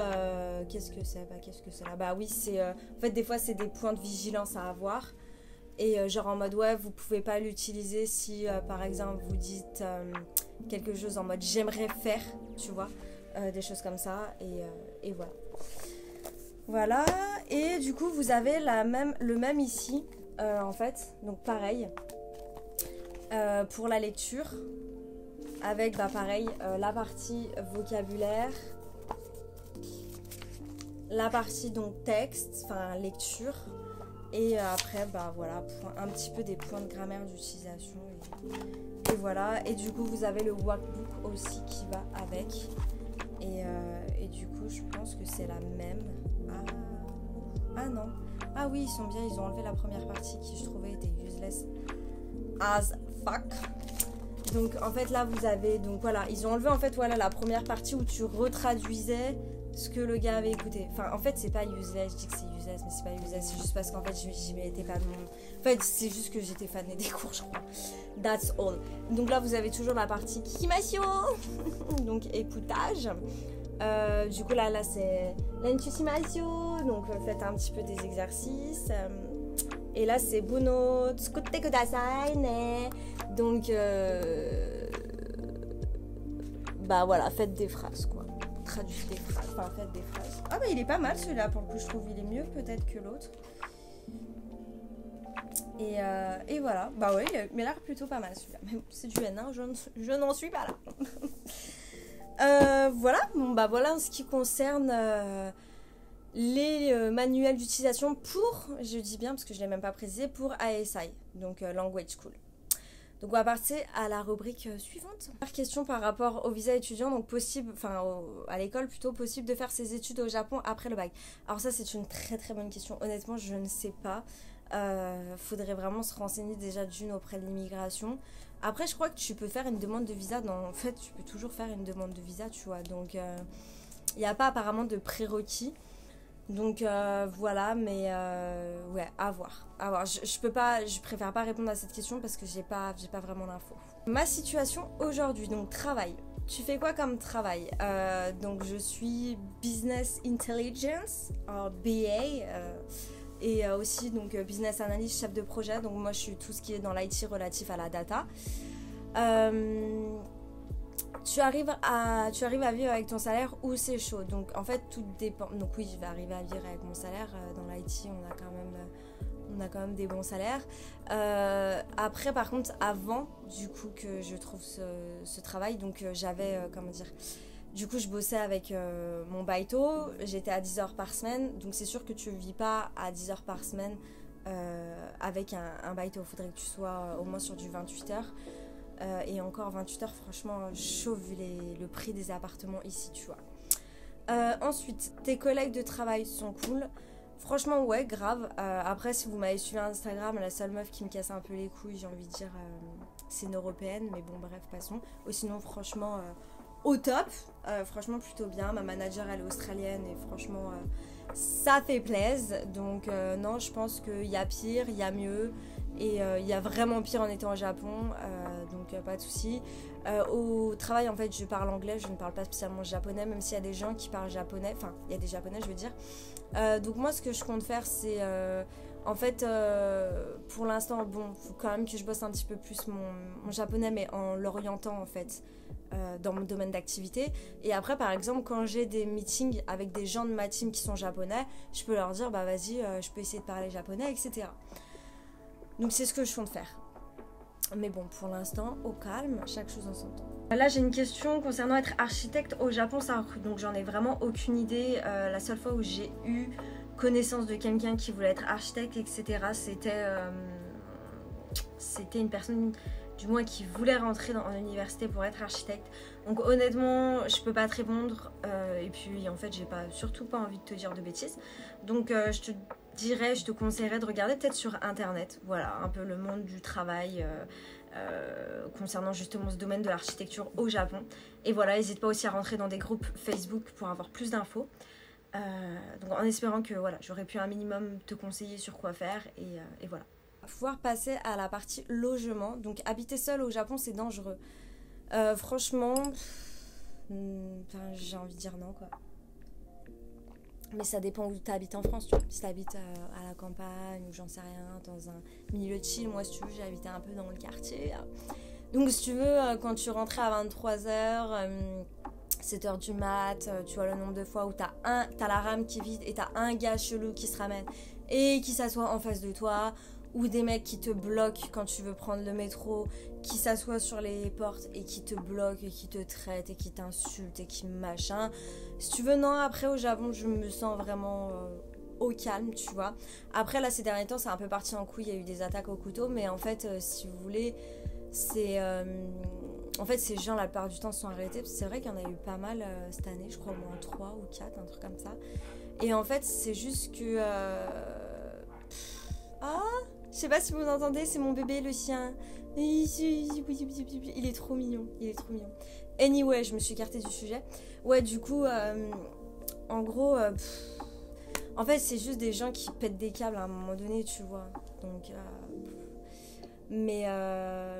qu'est-ce que c'est là? Bah oui, c'est en fait des fois c'est des points de vigilance à avoir. Et genre en mode ouais, vous pouvez pas l'utiliser si par exemple vous dites quelque chose en mode j'aimerais faire, tu vois, des choses comme ça. Et voilà. Voilà, et du coup vous avez le même ici en fait, donc pareil pour la lecture avec bah pareil la partie vocabulaire, la partie donc texte, enfin lecture. Et après, bah voilà, un petit peu des points de grammaire d'utilisation. Et voilà. Et du coup, vous avez le workbook aussi qui va avec. Et du coup, je pense que c'est la même. Ah non. Ah oui, ils sont bien. Ils ont enlevé la première partie qui, je trouvais, était useless as fuck. Donc, en fait, là, vous avez... Donc, voilà. Ils ont enlevé, en fait, voilà, la première partie où tu retraduisais ce que le gars avait écouté. Enfin, en fait, c'est pas useless. Je dis que c'est useless, mais c'est pas useless. C'est juste parce qu'en fait, j'y mettais pas de mon... En fait, c'est juste que j'étais fanée des cours, je crois. That's all. Donc là, vous avez toujours la partie kikimasyo. Donc, écoutage. Du coup, là c'est l'intusimasyo. Donc, faites un petit peu des exercices. Et là, c'est buno tsukute kudasai ne. Donc, bah voilà, faites des phrases, quoi. Traduisez des phrases, enfin faites des phrases. Ah bah il est pas mal celui-là, pour le coup je trouve il est mieux peut-être que l'autre. Et voilà, bah ouais, il m'a l'air plutôt pas mal celui-là. Mais c'est du N1, je n'en suis pas là. Voilà, bon bah voilà en ce qui concerne les manuels d'utilisation pour, je dis bien parce que je l'ai même pas précisé, pour ASI, donc Language School. Donc on va passer à la rubrique suivante. Première question par rapport au visa étudiant, donc possible, enfin à l'école plutôt, possible de faire ses études au Japon après le bac. Alors ça c'est une très très bonne question, honnêtement je ne sais pas. Faudrait vraiment se renseigner déjà d'une auprès de l'immigration. Après je crois que tu peux faire une demande de visa, en fait tu peux toujours faire une demande de visa tu vois, donc il n'y a pas apparemment de prérequis. Donc voilà, mais ouais, à voir. Je préfère pas répondre à cette question parce que j'ai pas vraiment l'info. Ma situation aujourd'hui, donc travail. Tu fais quoi comme travail? Donc je suis Business Intelligence, BA, et aussi donc Business Analyst, chef de projet. Donc moi je suis tout ce qui est dans l'IT relatif à la data. Tu arrives à vivre avec ton salaire ou c'est chaud. Donc en fait tout dépend. Donc oui, je vais arriver à vivre avec mon salaire. Dans l'IT on a quand même des bons salaires. Après par contre avant du coup que je trouve ce travail, donc j'avais comment dire, du coup je bossais avec mon baito, j'étais à 10 heures par semaine. Donc c'est sûr que tu vis pas à 10 heures par semaine avec un baito. Il faudrait que tu sois au moins sur du 28 heures. Et encore 28 heures, franchement, chaud vu le prix des appartements ici, tu vois. Ensuite, tes collègues de travail sont cool. Franchement, ouais, grave. Après, si vous m'avez suivi à Instagram, la seule meuf qui me casse un peu les couilles, j'ai envie de dire, c'est une européenne. Mais bon, bref, passons. Ou sinon, franchement, au top. Franchement, plutôt bien. Ma manager, elle est australienne et franchement, ça fait plaisir. Donc, non, je pense qu'il y a pire, il y a mieux. Et il y a vraiment pire en étant au Japon. Donc, pas de souci. Au travail, en fait, je parle anglais. Je ne parle pas spécialement japonais, même s'il y a des gens qui parlent japonais. Enfin, il y a des japonais, je veux dire. Donc moi ce que je compte faire c'est en fait pour l'instant bon faut quand même que je bosse un petit peu plus mon japonais mais en l'orientant en fait dans mon domaine d'activité et après par exemple quand j'ai des meetings avec des gens de ma team qui sont japonais je peux leur dire bah vas-y je peux essayer de parler japonais etc. Donc c'est ce que je compte faire. Mais bon, pour l'instant, au calme, chaque chose en son temps. Là, j'ai une question concernant être architecte au Japon. Ça, donc, j'en ai vraiment aucune idée. La seule fois où j'ai eu connaissance de quelqu'un qui voulait être architecte, etc., c'était une personne, du moins, qui voulait rentrer en université pour être architecte. Donc, honnêtement, je peux pas te répondre. Et puis, en fait, j'ai surtout pas envie de te dire de bêtises. Donc, je te conseillerais de regarder peut-être sur internet, voilà, un peu le monde du travail concernant justement ce domaine de l'architecture au Japon. Et voilà, n'hésite pas aussi à rentrer dans des groupes Facebook pour avoir plus d'infos. Donc en espérant que voilà, j'aurais pu un minimum te conseiller sur quoi faire et voilà. Pouvoir passer à la partie logement. Donc habiter seul au Japon c'est dangereux. Franchement, j'ai envie de dire non quoi. Mais ça dépend où tu habites en France, tu vois. Si tu habites à la campagne ou j'en sais rien, dans un milieu chill, moi si tu veux, j'ai habité un peu dans le quartier. Donc si tu veux, quand tu rentrais à 23h, 7h du mat, tu vois le nombre de fois où t'as la rame qui est vide et t'as un gars chelou qui se ramène et qui s'assoit en face de toi, ou des mecs qui te bloquent quand tu veux prendre le métro, qui s'assoient sur les portes et qui te bloquent et qui te traitent et qui t'insultent et qui machin. Si tu veux, non, après au Japon, je me sens vraiment au calme, tu vois. Après, là, ces derniers temps, c'est un peu parti en couille, il y a eu des attaques au couteau, mais en fait, si vous voulez, c'est... en fait, ces gens, la plupart du temps, sont arrêtés. C'est vrai qu'il y en a eu pas mal cette année, je crois au moins 3 ou 4, un truc comme ça. Et en fait, c'est juste que... je sais pas si vous entendez, c'est mon bébé, le chien. Il est trop mignon, il est trop mignon. Anyway, je me suis écartée du sujet. Ouais, du coup, en gros, en fait, c'est juste des gens qui pètent des câbles à un moment donné, tu vois. Donc, mais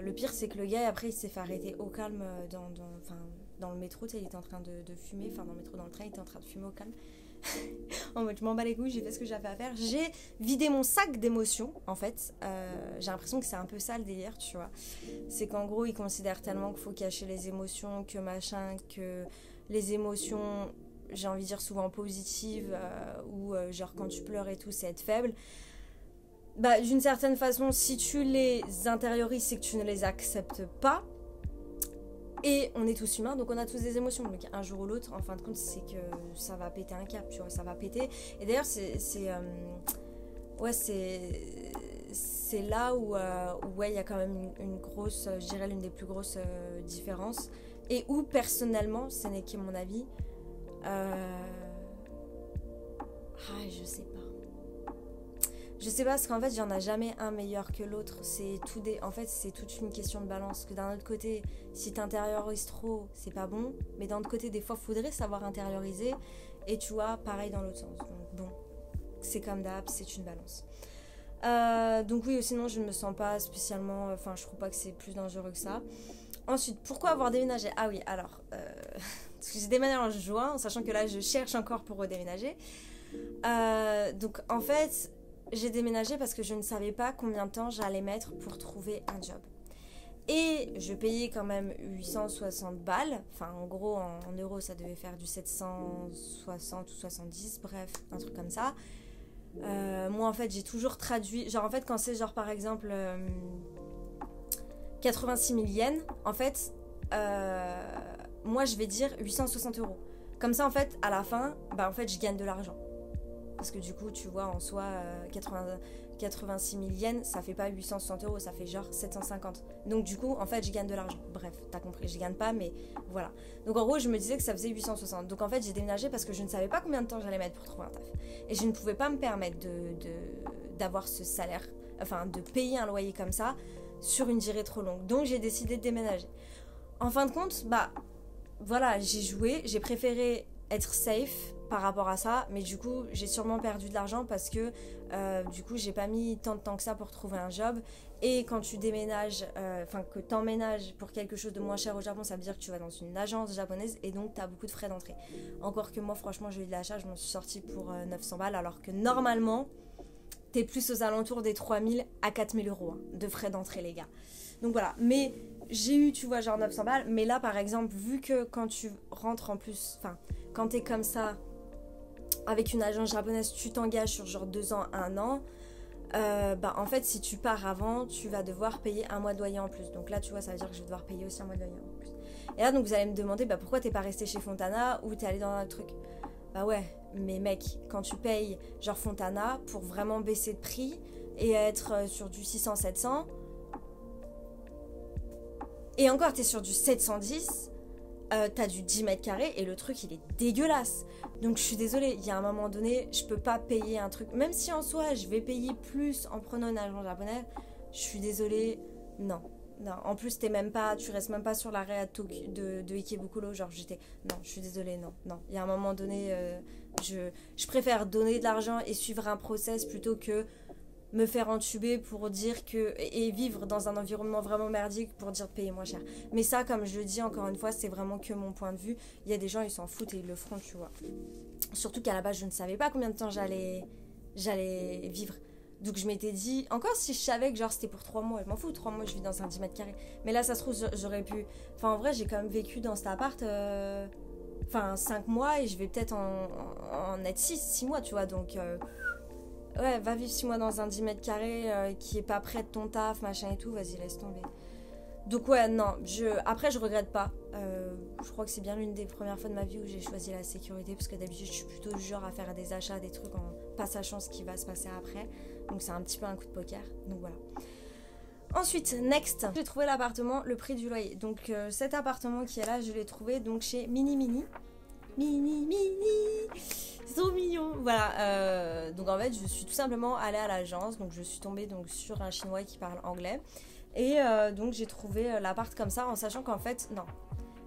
le pire, c'est que le gars, après, il s'est fait arrêter au calme dans le métro. Tu sais, il était en train de fumer. Enfin, dans le métro, dans le train, il était en train de fumer au calme. En mode je m'en bats les couilles, j'ai fait ce que j'avais à faire, j'ai vidé mon sac d'émotions en fait. J'ai l'impression que c'est un peu ça le délire, tu vois. C'est qu'en gros ils considèrent tellement qu'il faut cacher les émotions, que machin, que les émotions, j'ai envie de dire souvent positives, ou genre quand tu pleures et tout c'est être faible. Bah d'une certaine façon si tu les intériorises c'est que tu ne les acceptes pas. Et on est tous humains, donc on a tous des émotions. Donc un jour ou l'autre, en fin de compte, c'est que ça va péter un cap, tu vois, ça va péter. Et d'ailleurs, c'est là où ouais, il y a quand même une grosse, je dirais l'une des plus grosses différences. Et où, personnellement, ce n'est que mon avis, je sais pas. Je sais pas, parce qu'en fait, il n'y en a jamais un meilleur que l'autre. En fait, c'est toute une question de balance. Parce que d'un autre côté, si tu intériorises trop, c'est pas bon. Mais d'un autre côté, des fois, il faudrait savoir intérioriser. Et tu vois, pareil dans l'autre sens. Donc bon, c'est comme d'hab, c'est une balance. Donc oui, sinon, je ne me sens pas spécialement... Enfin, je trouve pas que c'est plus dangereux que ça. Ensuite, pourquoi avoir déménagé ? Ah oui, alors... parce que j'ai déménagé en juin, en sachant que là, je cherche encore pour redéménager. Donc, en fait... J'ai déménagé parce que je ne savais pas combien de temps j'allais mettre pour trouver un job. Et je payais quand même 860 balles. Enfin, en gros, en euros, ça devait faire du 760 ou 70. Bref, un truc comme ça. Moi, en fait, j'ai toujours traduit... Genre, en fait, quand c'est genre, par exemple, 86 000 yens, en fait, moi, je vais dire 860 euros. Comme ça, en fait, à la fin, bah, en fait, je gagne de l'argent. parce que du coup tu vois en soi 86 000 yens ça fait pas 860 euros, ça fait genre 750. Donc du coup en fait je gagne de l'argent. Bref, t'as compris, je gagne pas mais voilà. Donc en gros je me disais que ça faisait 860. Donc en fait j'ai déménagé parce que je ne savais pas combien de temps j'allais mettre pour trouver un taf. Et je ne pouvais pas me permettre d'avoir ce salaire, enfin de payer un loyer comme ça sur une durée trop longue. Donc j'ai décidé de déménager. En fin de compte, bah voilà, j'ai joué, j'ai préféré être safe par rapport à ça, mais du coup j'ai sûrement perdu de l'argent parce que du coup j'ai pas mis tant de temps que ça pour trouver un job. Et quand tu déménages, enfin que t'emménages pour quelque chose de moins cher au Japon, ça veut dire que tu vas dans une agence japonaise et donc t'as beaucoup de frais d'entrée. Encore que moi franchement j'ai eu de l'achat, je m'en suis sortie pour 900 balles alors que normalement t'es plus aux alentours des 3000 à 4000 euros hein, de frais d'entrée les gars. Donc voilà, mais j'ai eu tu vois genre 900 balles, mais là par exemple vu que quand tu rentres en plus, enfin quand t'es comme ça avec une agence japonaise, tu t'engages sur genre 2 ans, 1 an, bah en fait si tu pars avant, tu vas devoir payer un mois de loyer en plus. Donc là tu vois ça veut dire que je vais devoir payer aussi un mois de loyer en plus. Et là donc vous allez me demander bah pourquoi t'es pas resté chez Fontana ou t'es allé dans un autre truc. Bah ouais, mais mec, quand tu payes genre Fontana pour vraiment baisser de prix et être sur du 600-700, et encore t'es sur du 710, t'as du 10 mètres carrés et le truc il est dégueulasse. Donc je suis désolée, il y a un moment donné, je peux pas payer un truc, même si en soi je vais payer plus en prenant une agence japonaise, je suis désolée, non. Non, en plus tu restes même pas sur l'arrêt de Ikebukuro, genre j'étais, non, je suis désolée, non, non. Il y a un moment donné, je préfère donner de l'argent et suivre un process plutôt que me faire entuber pour dire que et vivre dans un environnement vraiment merdique pour dire de payer moins cher. Mais ça, comme je le dis encore une fois, c'est vraiment que mon point de vue. Il y a des gens, ils s'en foutent et ils le feront, tu vois. Surtout qu'à la base, je ne savais pas combien de temps j'allais vivre. Donc je m'étais dit, encore si je savais que genre c'était pour 3 mois, je m'en fous, 3 mois je vis dans un 10 mètres carrés. Mais là ça se trouve j'aurais pu... Enfin en vrai j'ai quand même vécu dans cet appart, 5 mois et je vais peut-être en être 6 mois, tu vois. Donc ouais, va vivre 6 mois dans un 10 mètres carrés qui est pas près de ton taf, machin et tout, vas-y laisse tomber. Donc ouais, non, après je regrette pas. Je crois que c'est bien l'une des premières fois de ma vie où j'ai choisi la sécurité parce que d'habitude je suis plutôt du genre à faire des achats, des trucs en pas sachant ce qui va se passer après. Donc c'est un petit peu un coup de poker. Donc voilà. Ensuite, next, j'ai trouvé l'appartement, le prix du loyer. Donc cet appartement qui est là, je l'ai trouvé donc chez Mini Mini. Mini Mini, c'est trop mignon. Voilà, donc en fait je suis tout simplement allée à l'agence. Donc je suis tombée donc, sur un chinois qui parle anglais. Et donc j'ai trouvé l'appart comme ça en sachant qu'en fait, non,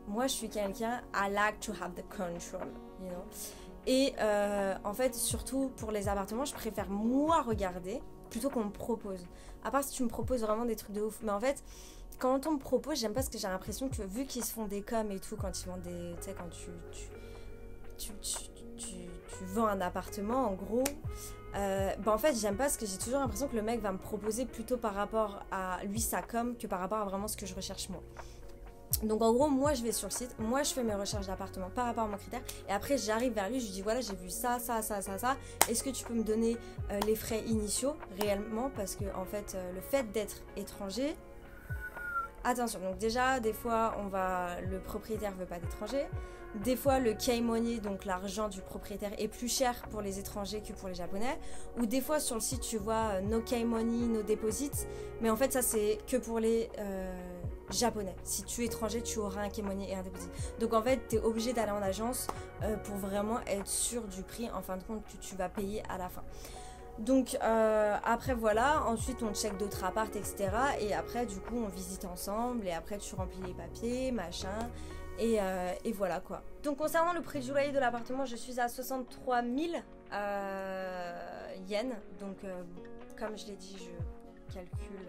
moi je suis quelqu'un, I like to have the control, you know. Et en fait, surtout pour les appartements, je préfère moi regarder plutôt qu'on me propose. À part si tu me proposes vraiment des trucs de ouf. Mais en fait, quand on me propose, j'aime pas parce que j'ai l'impression que vu qu'ils se font des coms et tout, quand ils vendent des... Tu sais, quand tu vends un appartement, en gros... bah en fait j'aime pas parce que j'ai toujours l'impression que le mec va me proposer plutôt par rapport à lui sa com que par rapport à vraiment ce que je recherche moi. Donc en gros moi je vais sur le site, moi je fais mes recherches d'appartement par rapport à mon critère et après j'arrive vers lui, je lui dis voilà j'ai vu ça, est-ce que tu peux me donner les frais initiaux réellement parce que en fait le fait d'être étranger, attention, donc déjà des fois le propriétaire veut pas d'étrangers. Des fois, le kei money, donc l'argent du propriétaire, est plus cher pour les étrangers que pour les japonais. Ou des fois, sur le site, tu vois no kei money, no deposit. Mais en fait, ça, c'est que pour les japonais. Si tu es étranger, tu auras un kei money et un deposit. Donc en fait, tu es obligé d'aller en agence pour vraiment être sûr du prix, en fin de compte, que tu vas payer à la fin. Donc après voilà, ensuite on check d'autres apparts, etc. Et après du coup on visite ensemble et après tu remplis les papiers, machin. Et voilà quoi. Donc concernant le prix du loyer de l'appartement, je suis à 63 000 yens. Donc comme je l'ai dit, je calcule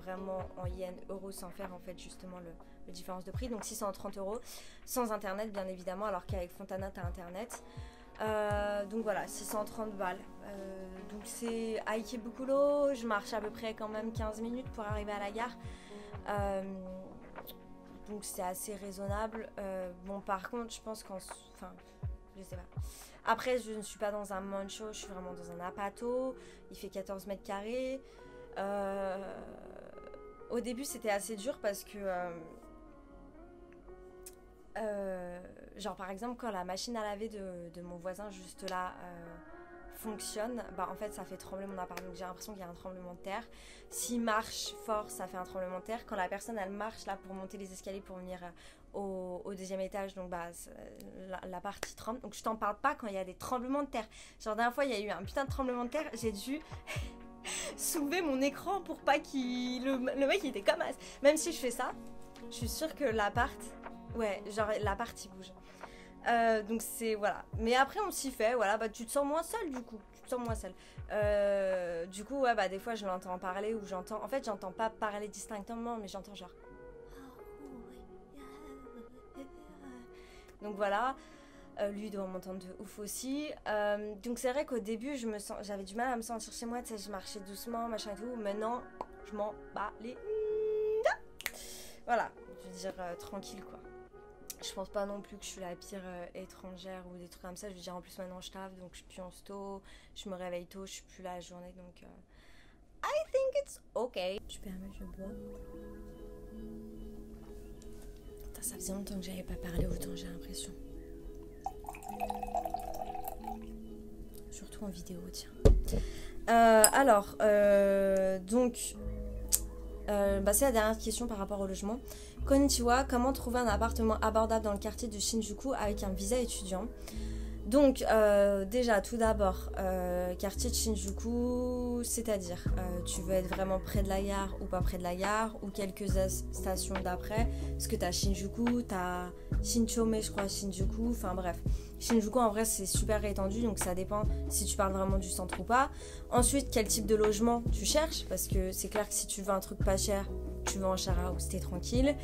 vraiment en yens, euros sans faire en fait justement le différence de prix. Donc 630 euros sans internet bien évidemment, alors qu'avec Fontana t'as internet. Donc voilà, 630 balles. Donc c'est à Ikebukuro, je marche à peu près quand même 15 minutes pour arriver à la gare. Donc c'est assez raisonnable. Bon par contre je pense enfin je sais pas. Après je ne suis pas dans un mancho, je suis vraiment dans un apato. Il fait 14 mètres carrés. Au début c'était assez dur parce que genre par exemple quand la machine à laver de mon voisin juste là fonctionne, bah en fait ça fait trembler mon appart, donc j'ai l'impression qu'il y a un tremblement de terre. S'il marche fort, ça fait un tremblement de terre. Quand la personne elle marche là pour monter les escaliers pour venir au deuxième étage, donc bah la partie tremble. Donc je t'en parle pas quand il y a des tremblements de terre. Genre la dernière fois il y a eu un putain de tremblement de terre, j'ai dû soulever mon écran pour pas qu'il... Le mec il était comme as. Même si je fais ça, je suis sûre que l'appart... Ouais, genre l'appart il bouge. Donc c'est... Voilà. Mais après on s'y fait, voilà, bah tu te sens moins seul du coup. Tu te sens moins seul. Du coup, ouais, bah des fois je l'entends parler ou j'entends... En fait j'entends pas parler distinctement, mais j'entends genre... Donc voilà. Lui doit m'entendre de ouf aussi. Donc c'est vrai qu'au début j'avais du mal à me sentir chez moi, tu sais, je marchais doucement, machin et tout. Maintenant, je m'en bats les... Voilà, je veux dire tranquille quoi. Je pense pas non plus que je suis la pire étrangère ou des trucs comme ça. Je veux dire en plus maintenant je taffe, donc je pionce tôt, je me réveille tôt, je suis plus là la journée, donc... I think it's okay. Tu permets, je bois. Putain, ça faisait longtemps que j'avais pas parlé autant, j'ai l'impression. Surtout en vidéo, tiens. Donc, c'est la dernière question par rapport au logement. Konnichiwa, comment trouver un appartement abordable dans le quartier de Shinjuku avec un visa étudiant? Donc, déjà, tout d'abord, quartier de Shinjuku, c'est-à-dire, tu veux être vraiment près de la gare ou pas près de la gare, ou quelques stations d'après, parce que t'as Shinjuku, t'as Shinchome, je crois, Shinjuku, enfin bref. Shinjuku, en vrai, c'est super étendu, donc ça dépend si tu parles vraiment du centre ou pas. Ensuite, quel type de logement tu cherches, parce que c'est clair que si tu veux un truc pas cher, tu vas en share house, t'es tranquille.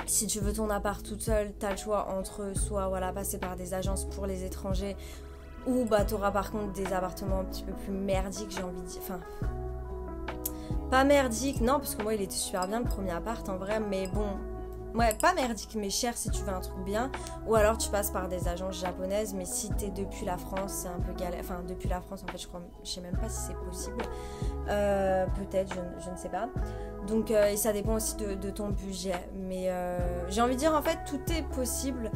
Si tu veux ton appart toute seule, t'as le choix entre soit voilà, passer par des agences pour les étrangers ou bah t'auras par contre des appartements un petit peu plus merdiques, j'ai envie de dire. Enfin, pas merdique, non, parce que moi il était super bien le premier appart en vrai, mais bon, ouais, pas merdique, mais cher si tu veux un truc bien. Ou alors tu passes par des agences japonaises, mais si t'es depuis la France, c'est un peu galère. Enfin, depuis la France, en fait, je sais même pas si c'est possible. Peut-être, je ne sais pas. Donc, et ça dépend aussi de ton budget. Mais j'ai envie de dire, en fait, tout est possible.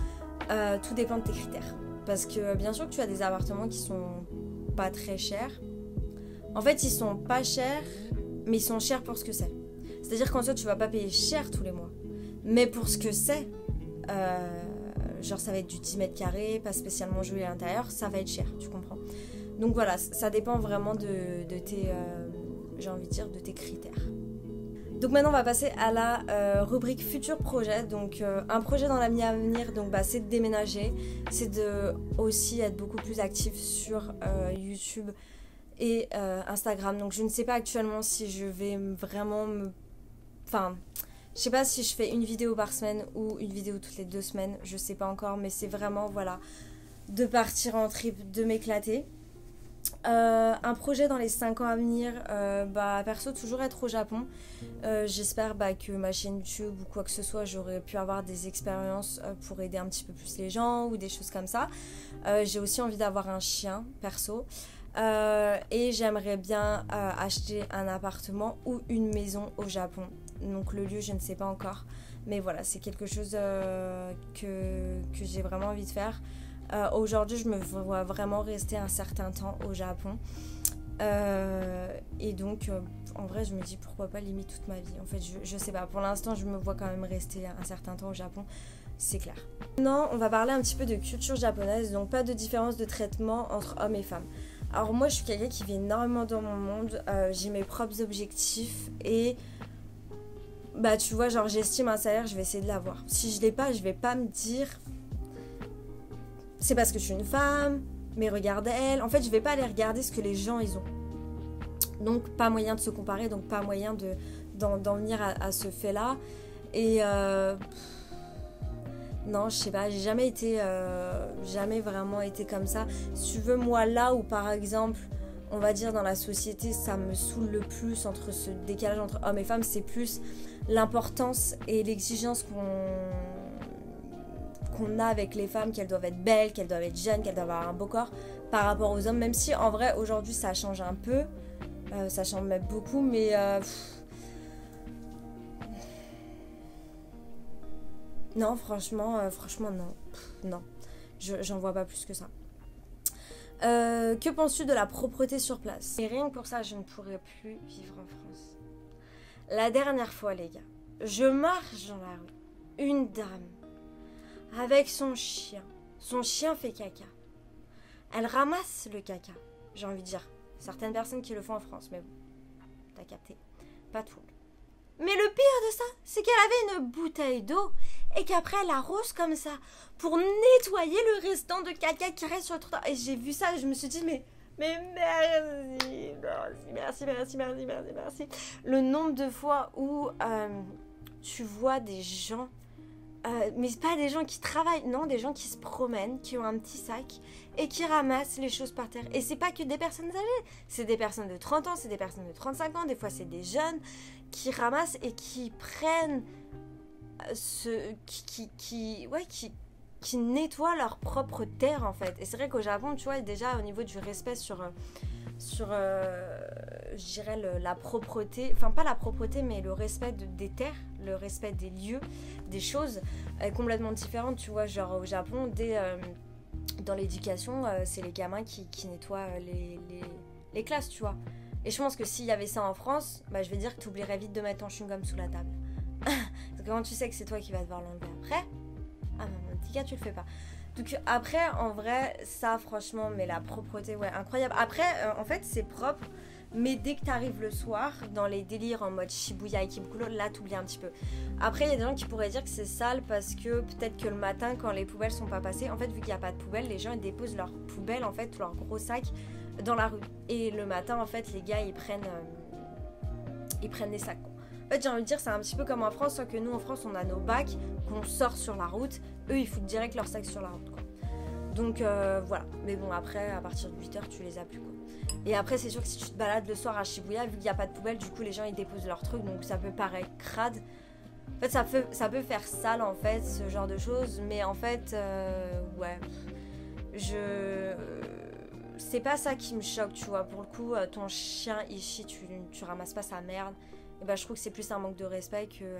Tout dépend de tes critères. Parce que bien sûr que tu as des appartements qui sont pas très chers. En fait, ils sont pas chers, mais ils sont chers pour ce que c'est. C'est-à-dire qu'en soi, tu vas pas payer cher tous les mois. Mais pour ce que c'est, genre ça va être du 10 mètres carrés, pas spécialement joli à l'intérieur, ça va être cher, tu comprends. Donc voilà, ça dépend vraiment de tes, j'ai envie de dire, de tes critères. Donc maintenant on va passer à la rubrique futur projet. Donc un projet dans l'avenir à venir, donc bah, c'est de déménager, c'est de aussi être beaucoup plus actif sur YouTube et Instagram. Donc je ne sais pas actuellement si je vais vraiment Enfin, je sais pas si je fais une vidéo par semaine ou une vidéo toutes les 2 semaines, je sais pas encore, mais c'est vraiment, voilà, de partir en trip, de m'éclater. Un projet dans les 5 ans à venir, perso, toujours être au Japon. J'espère que ma chaîne YouTube ou quoi que ce soit, j'aurais pu avoir des expériences pour aider un petit peu plus les gens ou des choses comme ça. J'ai aussi envie d'avoir un chien, perso. Et j'aimerais bien acheter un appartement ou une maison au Japon. Donc le lieu, je ne sais pas encore. Mais voilà, c'est quelque chose que j'ai vraiment envie de faire. Aujourd'hui, je me vois vraiment rester un certain temps au Japon. Et donc, en vrai, je me dis pourquoi pas limite toute ma vie. En fait, je sais pas. Pour l'instant, je me vois quand même rester un certain temps au Japon. C'est clair. Maintenant, on va parler un petit peu de culture japonaise. Donc, pas de différence de traitement entre hommes et femmes. Alors moi, je suis quelqu'un qui vit énormément dans mon monde. J'ai mes propres objectifs et... Bah tu vois, genre j'estime un salaire, je vais essayer de l'avoir. Si je l'ai pas, je vais pas me dire c'est parce que je suis une femme, mais regarde elle. En fait, je vais pas aller regarder ce que les gens ils ont. Donc pas moyen de se comparer, donc pas moyen d'en venir à ce fait-là. Et non, je sais pas, j'ai jamais vraiment été comme ça. Si tu veux, moi là où par exemple, on va dire dans la société, ça me saoule le plus entre ce décalage entre hommes et femmes, c'est plus l'importance et l'exigence qu'on a avec les femmes, qu'elles doivent être belles, qu'elles doivent être jeunes, qu'elles doivent avoir un beau corps par rapport aux hommes, même si en vrai aujourd'hui ça change un peu, ça change même beaucoup, mais non, franchement non, j'en vois pas plus que ça. Que penses-tu de la propreté sur place? Et rien que pour ça, je ne pourrais plus vivre en France. La dernière fois, les gars, je marche dans la rue. Une dame, avec son chien. Son chien fait caca. Elle ramasse le caca. J'ai envie de dire, certaines personnes qui le font en France, mais bon, t'as capté. Pas tout. Mais le pire de ça, c'est qu'elle avait une bouteille d'eau et qu'après elle arrose comme ça pour nettoyer le restant de caca qui reste sur le trottoir. Et j'ai vu ça et je me suis dit mais merci. Le nombre de fois où tu vois des gens, mais pas des gens qui travaillent, non, des gens qui se promènent, qui ont un petit sac et qui ramassent les choses par terre. Et c'est pas que des personnes âgées, c'est des personnes de 30 ans, c'est des personnes de 35 ans, des fois c'est des jeunes qui ramassent et qui prennent qui nettoient leur propre terre en fait. Et c'est vrai qu'au Japon, tu vois, déjà au niveau du respect sur je dirais la propreté, enfin pas la propreté mais le respect des terres, le respect des lieux, des choses est complètement différente, tu vois. Genre au Japon, dans l'éducation, c'est les gamins qui nettoient les classes, tu vois. Et je pense que s'il y avait ça en France, bah, je vais dire que tu oublierais vite de mettre ton chewing-gum sous la table. Parce que quand tu sais que c'est toi qui vas devoir l'enlever après, ah non, mon petit gars, tu le fais pas. Donc après, en vrai, ça franchement, mais la propreté, ouais, incroyable. Après, en fait, c'est propre, mais dès que t'arrives le soir, dans les délires en mode Shibuya et Kibukuro, là, t'oublies un petit peu. Après, il y a des gens qui pourraient dire que c'est sale parce que peut-être que le matin, quand les poubelles sont pas passées, en fait, vu qu'il n'y a pas de poubelle, les gens, ils déposent leurs poubelles, en fait, leurs gros sacs dans la rue. Et le matin, en fait, les gars, ils prennent des sacs. En fait, j'ai envie de dire, c'est un petit peu comme en France, sauf que nous, en France, on a nos bacs qu'on sort sur la route. Eux, ils foutent direct leurs sacs sur la route, quoi. Donc, voilà. Mais bon, après, à partir de 8h, tu les as plus, quoi. Et après, c'est sûr que si tu te balades le soir à Shibuya, vu qu'il n'y a pas de poubelle, du coup, les gens, ils déposent leurs trucs, donc ça peut paraître crade. En fait, ça peut faire sale, en fait, ce genre de choses. Mais en fait, ouais, c'est pas ça qui me choque, tu vois. Pour le coup, ton chien Ishi, tu ramasses pas sa merde. Et ben, je trouve que c'est plus un manque de respect que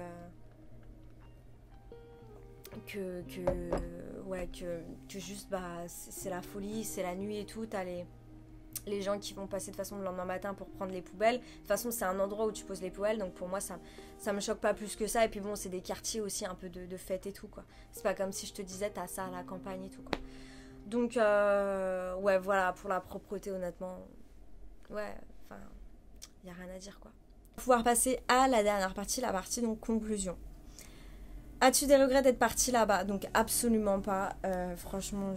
juste, bah, c'est la folie, c'est la nuit et tout. T'as les gens qui vont passer de façon le lendemain matin pour prendre les poubelles. De toute façon, c'est un endroit où tu poses les poubelles, donc pour moi, ça me choque pas plus que ça. Et puis bon, c'est des quartiers aussi un peu de fête et tout, quoi. C'est pas comme si je te disais, t'as ça à la campagne et tout, quoi. Donc, ouais, voilà, pour la propreté, honnêtement, ouais, enfin, y a rien à dire, quoi. Pouvoir passer à la dernière partie, la partie donc conclusion. As-tu des regrets d'être partie là-bas? Donc absolument pas. Franchement,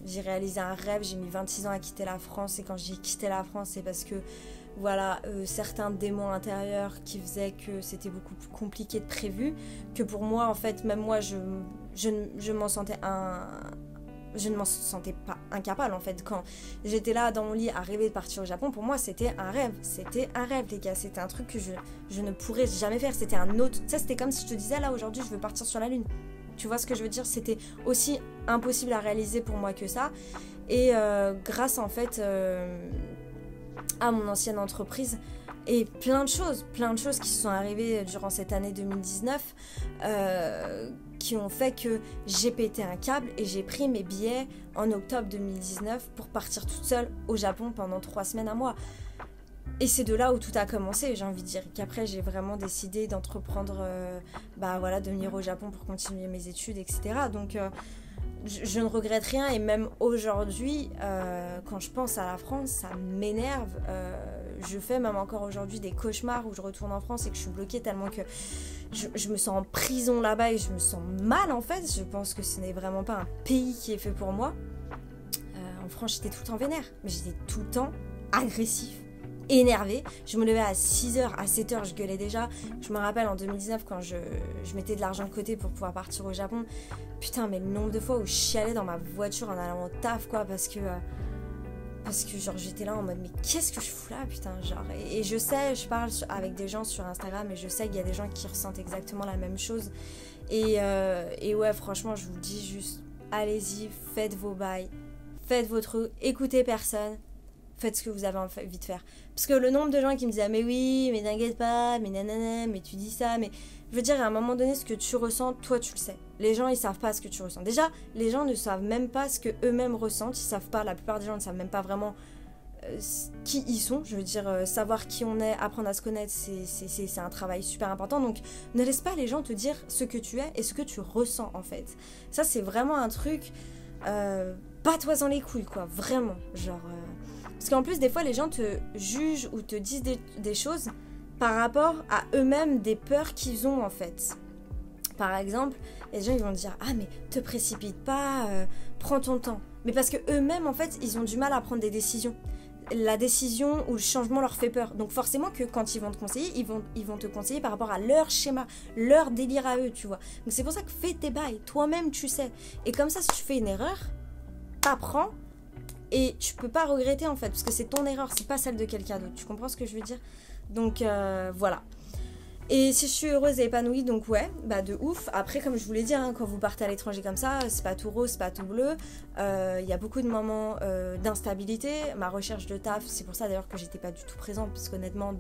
j'ai réalisé un rêve. J'ai mis 26 ans à quitter la France et quand j'ai quitté la France, c'est parce que voilà, certains démons intérieurs qui faisaient que c'était beaucoup plus compliqué de prévu. Que pour moi, en fait, même moi, je ne m'en sentais pas incapable en fait. Quand j'étais là dans mon lit à rêver de partir au Japon, pour moi c'était un rêve, les gars, c'était un truc que je ne pourrais jamais faire, c'était un autre, ça c'était comme si je te disais là aujourd'hui je veux partir sur la lune, tu vois ce que je veux dire, c'était aussi impossible à réaliser pour moi que ça. Et grâce en fait à mon ancienne entreprise et plein de choses qui se sont arrivées durant cette année 2019 qui ont fait que j'ai pété un câble et j'ai pris mes billets en octobre 2019 pour partir toute seule au Japon pendant 3 semaines, un mois. Et c'est de là où tout a commencé, j'ai envie de dire. Qu'après, j'ai vraiment décidé d'entreprendre, de venir au Japon pour continuer mes études, etc. Donc, je ne regrette rien. Et même aujourd'hui, quand je pense à la France, ça m'énerve. Je fais même encore aujourd'hui des cauchemars où je retourne en France et que je suis bloquée tellement que je me sens en prison là-bas et je me sens mal en fait. Je pense que ce n'est vraiment pas un pays qui est fait pour moi. En France, j'étais tout le temps vénère, mais j'étais tout le temps agressif, énervée. Je me levais à 6h, à 7h, je gueulais déjà. Je me rappelle en 2019 quand je mettais de l'argent de côté pour pouvoir partir au Japon. Putain, mais le nombre de fois où je chialais dans ma voiture en allant au taf, quoi, parce que genre j'étais là en mode mais qu'est-ce que je fous là, putain, genre. Et je sais, je parle avec des gens sur Instagram et je sais qu'il y a des gens qui ressentent exactement la même chose. Et ouais, franchement, je vous dis juste, allez-y, faites vos bails, faites vos trucs, écoutez personne. Faites ce que vous avez envie de faire. Parce que le nombre de gens qui me disaient mais oui, mais t'inquiète pas, mais nanana, mais tu dis ça, mais je veux dire à un moment donné ce que tu ressens, toi tu le sais. Les gens, ils savent pas ce que tu ressens. Déjà, les gens ne savent même pas ce que eux-mêmes ressentent. Ils savent pas, la plupart des gens ne savent même pas vraiment qui ils sont. Je veux dire, savoir qui on est, apprendre à se connaître, c'est un travail super important. Donc, ne laisse pas les gens te dire ce que tu es et ce que tu ressens, en fait. Ça, c'est vraiment un truc... bats-toi dans les couilles, quoi. Vraiment. Genre... Parce qu'en plus, des fois, les gens te jugent ou te disent des choses par rapport à eux-mêmes, des peurs qu'ils ont, en fait. Par exemple, les gens ils vont dire « Ah, mais te précipite pas, prends ton temps. » Mais parce que eux-mêmes, en fait, ils ont du mal à prendre des décisions. La décision ou le changement leur fait peur. Donc forcément que quand ils vont te conseiller, ils vont te conseiller par rapport à leur schéma, leur délire à eux, tu vois. Donc c'est pour ça que fais tes bails, toi-même tu sais. Et comme ça, si tu fais une erreur, t'apprends et tu peux pas regretter, en fait, parce que c'est ton erreur, c'est pas celle de quelqu'un d'autre. Tu comprends ce que je veux dire? Donc voilà. Et si je suis heureuse et épanouie, donc ouais, bah de ouf. Après, comme je vous l'ai dit, hein, quand vous partez à l'étranger comme ça, c'est pas tout rose, c'est pas tout bleu. Y a beaucoup de moments d'instabilité. Ma recherche de taf, c'est pour ça d'ailleurs que j'étais pas du tout présente, parce qu'honnêtement,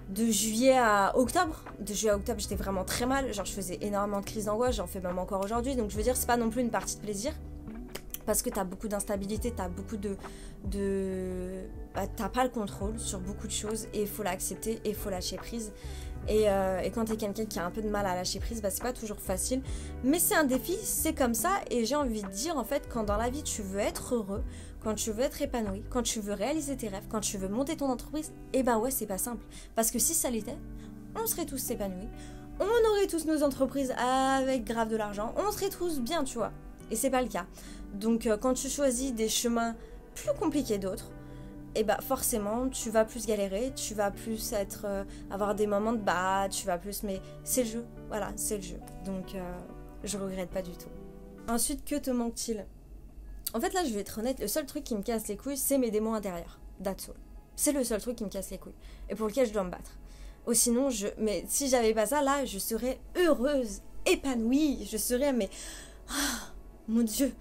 de juillet à octobre, j'étais vraiment très mal. Genre, je faisais énormément de crises d'angoisse, j'en fais même encore aujourd'hui. Donc je veux dire, c'est pas non plus une partie de plaisir. Parce que t'as beaucoup d'instabilité, t'as beaucoup t'as pas le contrôle sur beaucoup de choses et il faut l'accepter et il faut lâcher prise. Et quand t'es quelqu'un qui a un peu de mal à lâcher prise, bah c'est pas toujours facile. Mais c'est un défi, c'est comme ça. Et j'ai envie de dire, en fait, quand dans la vie tu veux être heureux, quand tu veux être épanoui, quand tu veux réaliser tes rêves, quand tu veux monter ton entreprise, et ben ouais, c'est pas simple. Parce que si ça l'était, on serait tous épanouis, on aurait tous nos entreprises avec grave de l'argent, on serait tous bien, tu vois. Et c'est pas le cas. Donc quand tu choisis des chemins plus compliqués d'autres, et bah forcément tu vas plus galérer, tu vas plus avoir des moments de tu vas plus, mais c'est le jeu, voilà, c'est le jeu. Donc je regrette pas du tout. Ensuite, que te manque-t-il? En fait là, je vais être honnête, le seul truc qui me casse les couilles, c'est mes démons intérieurs. That's all. C'est le seul truc qui me casse les couilles et pour lequel je dois me battre. Sinon, mais si j'avais pas ça, là, je serais heureuse, épanouie, je serais, mais... Oh, mon Dieu,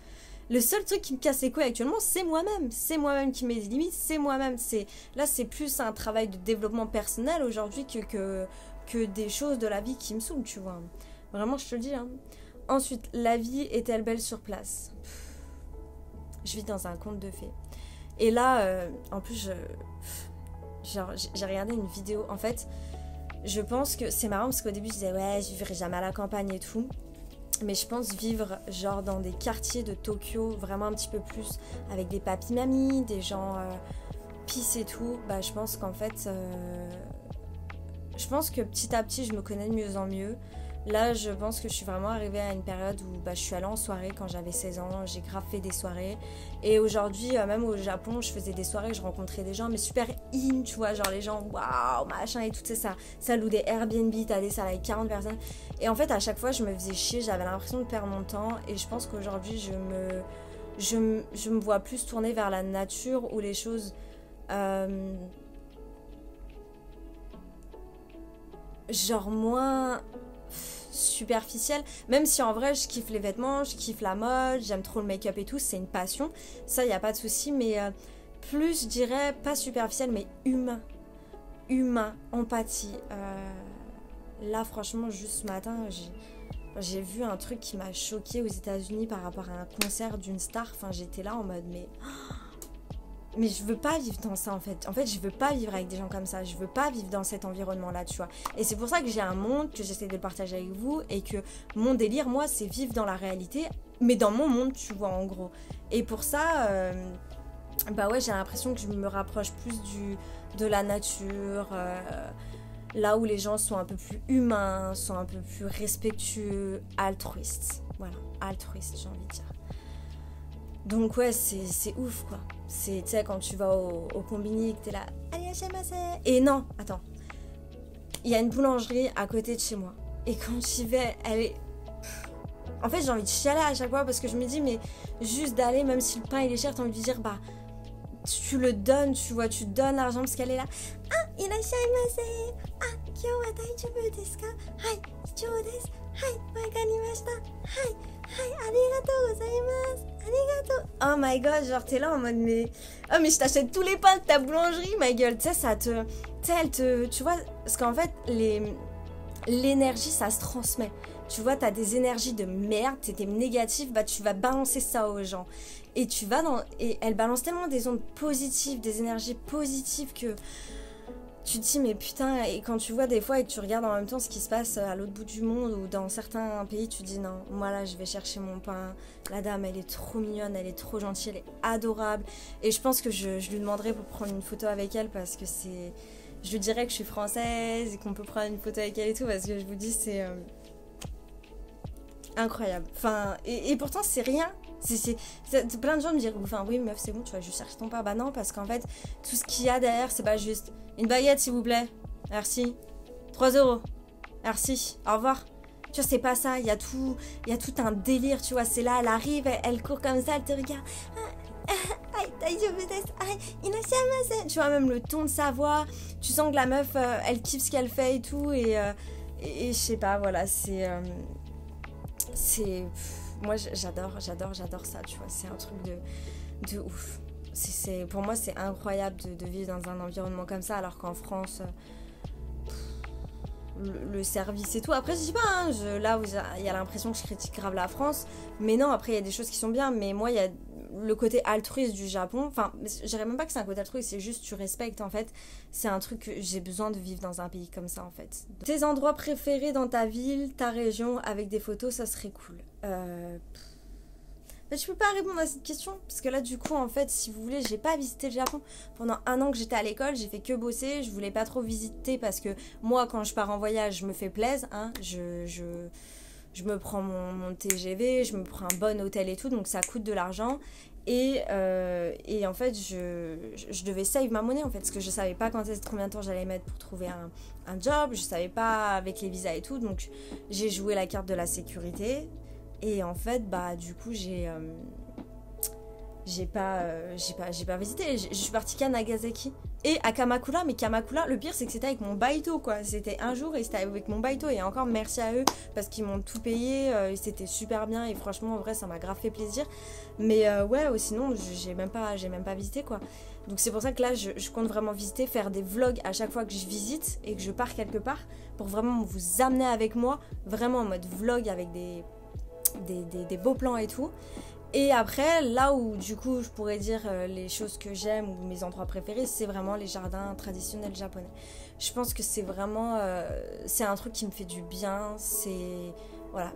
le seul truc qui me casse les couilles actuellement, c'est moi-même qui met des limites, c'est moi-même. Là, c'est plus un travail de développement personnel aujourd'hui que des choses de la vie qui me saoulent, tu vois. Vraiment, je te le dis. Hein. Ensuite, la vie est-elle belle sur place? Je vis dans un conte de fées. Et là, en plus, j'ai regardé une vidéo. En fait, je pense que c'est marrant parce qu'au début, je disais ouais, je vivrai jamais à la campagne et tout. Mais je pense vivre genre dans des quartiers de Tokyo, vraiment un petit peu plus avec des papis-mamies, des gens peace et tout. Bah je pense qu'en fait, je pense que petit à petit je me connais de mieux en mieux. Là je pense que je suis vraiment arrivée à une période où je suis allée en soirée quand j'avais 16 ans, j'ai grave fait des soirées. Et aujourd'hui, même au Japon, je faisais des soirées, je rencontrais des gens, mais super in, tu vois, genre les gens, waouh, machin et tout, c'est ça. Ça loue des Airbnb, t'as des salles avec 40 personnes. Et en fait, à chaque fois, je me faisais chier, j'avais l'impression de perdre mon temps. Et je pense qu'aujourd'hui, je me vois plus tourner vers la nature où les choses... genre moins... superficielle, même si en vrai je kiffe les vêtements, je kiffe la mode, j'aime trop le make-up et tout, c'est une passion, ça y a pas de souci, mais plus je dirais pas superficielle mais humain, empathie. Là franchement juste ce matin j'ai vu un truc qui m'a choquée aux États-Unis par rapport à un concert d'une star, enfin j'étais là en mode mais je veux pas vivre dans ça en fait. En fait, je veux pas vivre avec des gens comme ça. Je veux pas vivre dans cet environnement-là, tu vois. Et c'est pour ça que j'ai un monde, que j'essaie de le partager avec vous. Et que mon délire, moi, c'est vivre dans la réalité. Mais dans mon monde, tu vois, en gros. Et pour ça, bah ouais, j'ai l'impression que je me rapproche plus de la nature. Là où les gens sont un peu plus humains, sont un peu plus respectueux, altruistes. Voilà, altruistes, j'ai envie de dire. Donc ouais, c'est ouf quoi. Tu sais, quand tu vas au combini, que t'es là, allez, achète-moi. Et non, attends. Il y a une boulangerie à côté de chez moi. Et quand j'y vais, elle est... En fait, j'ai envie de chialer à chaque fois parce que je me dis, mais juste d'aller, même si le pain il est cher, t'as envie de dire, bah, tu le donnes, tu vois, tu donnes l'argent parce qu'elle est là. Ah, irashaimase. Ah, kyou wa daijoubu desu ka? Hai, hichou desu. Hai, wakarimashita. Hai. Hi, arigatou gozaimasu. Arigatou. Oh my god, genre t'es là en mode mais... Oh mais je t'achète tous les pains de ta boulangerie, ma gueule. Tu sais, ça te... Tu sais, tu vois, parce qu'en fait, l'énergie, ça se transmet. Tu vois, t'as des énergies de merde, t'es négatif, bah tu vas balancer ça aux gens. Et tu vas dans... Et elle balance tellement des ondes positives, des énergies positives que... Tu te dis mais putain, et quand tu vois des fois et que tu regardes en même temps ce qui se passe à l'autre bout du monde ou dans certains pays, tu te dis non, moi là je vais chercher mon pain, la dame elle est trop mignonne, elle est trop gentille, elle est adorable, et je pense que je lui demanderai pour prendre une photo avec elle parce que c'est... Je lui dirais que je suis française et qu'on peut prendre une photo avec elle et tout parce que je vous dis c'est... incroyable. Enfin, et pourtant c'est rien. Plein de gens me diront, enfin oui meuf c'est bon, tu vas juste chercher ton pain. Bah non, parce qu'en fait tout ce qu'il y a derrière c'est pas juste une baguette s'il vous plaît, merci, 3 €, merci, au revoir. Tu vois, c'est pas ça, il y a tout un délire, tu vois, c'est là, elle arrive, elle court comme ça, elle te regarde, tu vois, même le ton de sa voix, tu sens que la meuf elle kiffe ce qu'elle fait et tout, et je sais pas, voilà, c'est moi j'adore ça, tu vois, c'est un truc de ouf. Pour moi c'est incroyable de vivre dans un environnement comme ça, alors qu'en France le service et tout, après je dis pas hein, là il y a l'impression que je critique grave la France, mais non, après il y a des choses qui sont bien, mais moi il y a le côté altruiste du Japon, enfin je dirais même pas que c'est un côté altruiste, c'est juste tu respectes en fait, c'est un truc que j'ai besoin de vivre dans un pays comme ça en fait. Tes endroits préférés dans ta ville, ta région, avec des photos, ça serait cool. Je peux pas répondre à cette question parce que là du coup en fait si vous voulez j'ai pas visité le Japon pendant 1 an que j'étais à l'école, j'ai fait que bosser, je voulais pas trop visiter parce que moi quand je pars en voyage je me fais plaisir, hein, je me prends mon TGV, je me prends un bon hôtel et tout, donc ça coûte de l'argent et en fait je devais save ma monnaie en fait parce que je savais pas combien de temps j'allais mettre pour trouver un job, je savais pas avec les visas et tout, donc j'ai joué la carte de la sécurité. Et en fait, bah du coup, j'ai pas visité. Je suis partie qu'à Nagasaki et à Kamakura, mais Kamakura, le pire c'est que c'était avec mon baito quoi. C'était un jour et c'était avec mon baito, et encore merci à eux parce qu'ils m'ont tout payé, c'était super bien et franchement en vrai ça m'a grave fait plaisir. Mais ouais, sinon j'ai même pas visité quoi. Donc c'est pour ça que là je compte vraiment visiter, faire des vlogs à chaque fois que je visite et que je pars quelque part pour vraiment vous amener avec moi, vraiment en mode vlog avec des beaux plans et tout. Et après là où du coup je pourrais dire les choses que j'aime ou mes endroits préférés, c'est vraiment les jardins traditionnels japonais. Je pense que c'est vraiment c'est un truc qui me fait du bien, c'est voilà,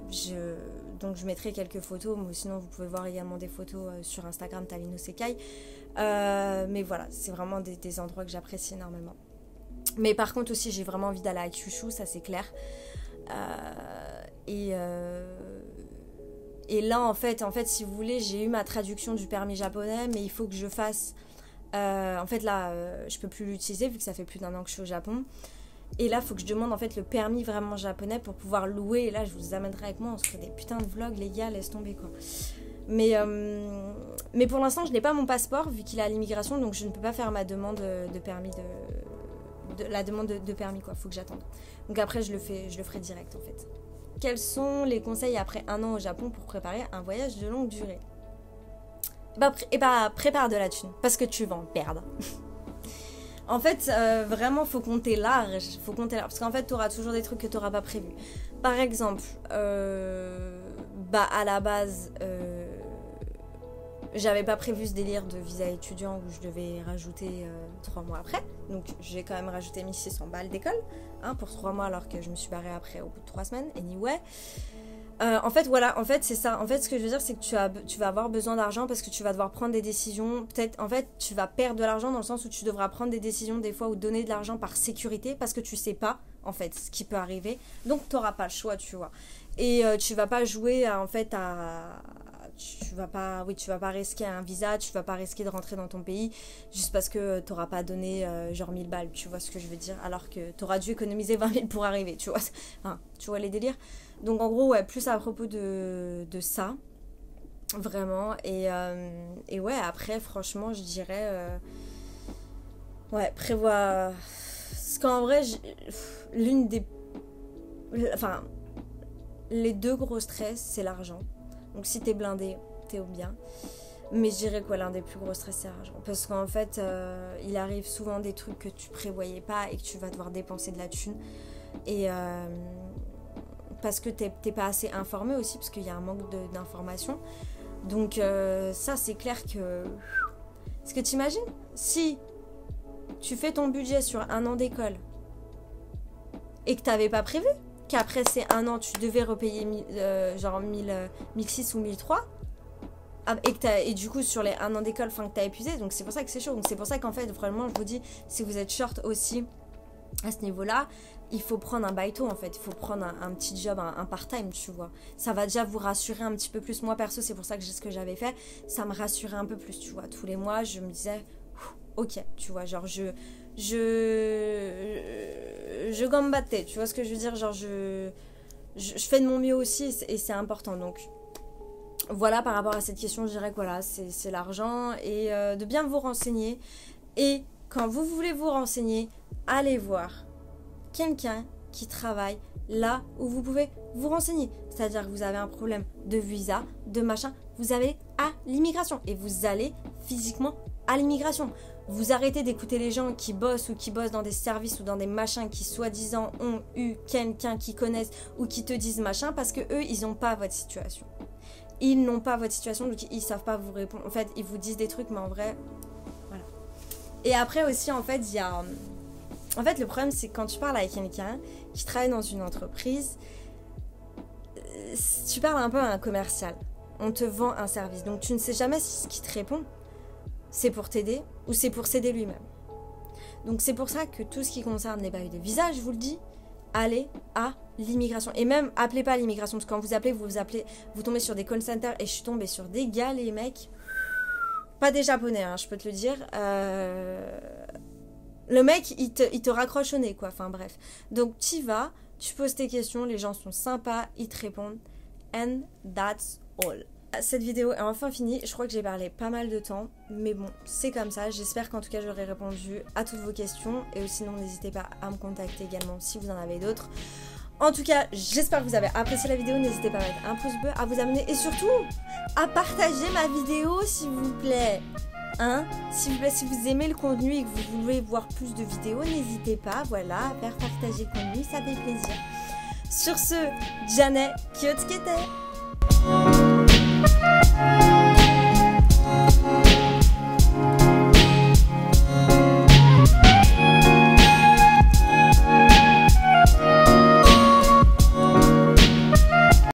donc je mettrai quelques photos, mais sinon vous pouvez voir également des photos sur Instagram Talino Sekai, mais voilà, c'est vraiment des endroits que j'apprécie énormément. Mais par contre aussi j'ai vraiment envie d'aller à Kyushu, ça c'est clair. Et là, en fait, si vous voulez, j'ai eu ma traduction du permis japonais, mais il faut que je fasse... en fait, là, je peux plus l'utiliser vu que ça fait plus d'1 an que je suis au Japon. Et là, il faut que je demande en fait le permis vraiment japonais pour pouvoir louer. Et là, je vous amènerai avec moi, on se ferait des putains de vlogs, les gars, laisse tomber, quoi. Mais pour l'instant, je n'ai pas mon passeport vu qu'il est à l'immigration, donc je ne peux pas faire ma demande de permis la demande de permis, quoi. Faut que j'attende. Donc après, je le ferai direct, en fait. Quels sont les conseils après 1 an au Japon pour préparer un voyage de longue durée? Prépare de la thune, parce que tu vas en perdre. En fait, vraiment, faut compter large. Parce qu'en fait, tu auras toujours des trucs que tu n'auras pas prévus. Par exemple, à la base, j'avais pas prévu ce délire de visa étudiant où je devais rajouter 3 mois après. Donc j'ai quand même rajouté 1600 balles d'école pour 3 mois alors que je me suis barrée après au bout de 3 semaines. Anyway. En fait, voilà, en fait, c'est ça. En fait, ce que je veux dire, c'est que tu vas avoir besoin d'argent parce que tu vas devoir prendre des décisions. Peut-être, en fait, tu vas perdre de l'argent dans le sens où tu devras prendre des décisions des fois ou donner de l'argent par sécurité parce que tu sais pas, en fait, ce qui peut arriver. Donc, tu n'auras pas le choix, tu vois. Et tu vas pas jouer, tu vas pas risquer un visa, tu vas pas risquer de rentrer dans ton pays juste parce que t'auras pas donné genre 1000 balles, tu vois ce que je veux dire, alors que t'auras dû économiser 20 000 pour arriver, tu vois, tu vois les délires. Donc en gros, ouais, plus à propos de ça, vraiment, et ouais, après, franchement, je dirais, ouais, prévois, parce qu'en vrai, les 2 gros stress, c'est l'argent. Donc si t'es blindé, t'es au bien. Mais je dirais quoi, l'un des plus gros stress, c'est l'argent. Parce qu'en fait, il arrive souvent des trucs que tu prévoyais pas et que tu vas devoir dépenser de la thune. et parce que t'es pas assez informé aussi, parce qu'il y a un manque d'information. Donc ça c'est clair que... Est-ce que t'imagines si tu fais ton budget sur un an d'école et que t'avais pas prévu qu'après ces un an tu devais repayer genre 1006 ou 1003 et du coup sur les un an d'école que t'as épuisé, donc c'est pour ça que c'est chaud. Donc c'est pour ça qu'en fait vraiment je vous dis, si vous êtes short aussi à ce niveau là, il faut prendre un baito en fait, il faut prendre un petit job, un part-time, tu vois. Ça va déjà vous rassurer un petit peu plus. Moi perso c'est pour ça que j'ai ce que j'avais fait, ça me rassurait un peu plus, tu vois. Tous les mois je me disais ok, tu vois, genre je gambattais, tu vois ce que je veux dire, genre je fais de mon mieux aussi et c'est important. Donc voilà, par rapport à cette question, je dirais que voilà, c'est l'argent et de bien vous renseigner. Et quand vous voulez vous renseigner, allez voir quelqu'un qui travaille là où vous pouvez vous renseigner. C'est-à-dire que vous avez un problème de visa, de machin, vous allez à l'immigration et vous allez physiquement à l'immigration. Vous arrêtez d'écouter les gens qui bossent ou qui bossent dans des services ou dans des machins qui soi-disant ont eu quelqu'un qu'ils connaissent ou qui te disent machin, parce que eux ils n'ont pas votre situation. Ils n'ont pas votre situation, donc ils savent pas vous répondre. En fait, ils vous disent des trucs, mais en vrai, voilà. Et après aussi, en fait, il y a... En fait, le problème, c'est que quand tu parles avec quelqu'un qui travaille dans une entreprise, tu parles un peu à un commercial. On te vend un service. Donc, tu ne sais jamais si ce qu'il te répond, c'est pour t'aider ou c'est pour s'aider lui-même. Donc, c'est pour ça que tout ce qui concerne les bails de visa, je vous le dis, allez à l'immigration. Et même, appelez pas à l'immigration, parce que quand vous appelez, vous tombez sur des call centers, et je suis tombée sur des gars, les mecs, pas des japonais, hein, je peux te le dire, le mec, il te raccroche au nez, quoi, enfin bref. Donc, tu vas, tu poses tes questions, les gens sont sympas, ils te répondent, and that's all. Cette vidéo est enfin finie, je crois que j'ai parlé pas mal de temps, mais bon, c'est comme ça. J'espère qu'en tout cas j'aurai répondu à toutes vos questions, et sinon n'hésitez pas à me contacter également si vous en avez d'autres. En tout cas, j'espère que vous avez apprécié la vidéo, n'hésitez pas à mettre un pouce bleu, à vous abonner et surtout à partager ma vidéo s'il vous plaît. Hein, s'il vous plaît, si vous aimez le contenu et que vous voulez voir plus de vidéos, n'hésitez pas, voilà, à faire partager le contenu, ça fait plaisir. Sur ce, Janet Kyotsukete.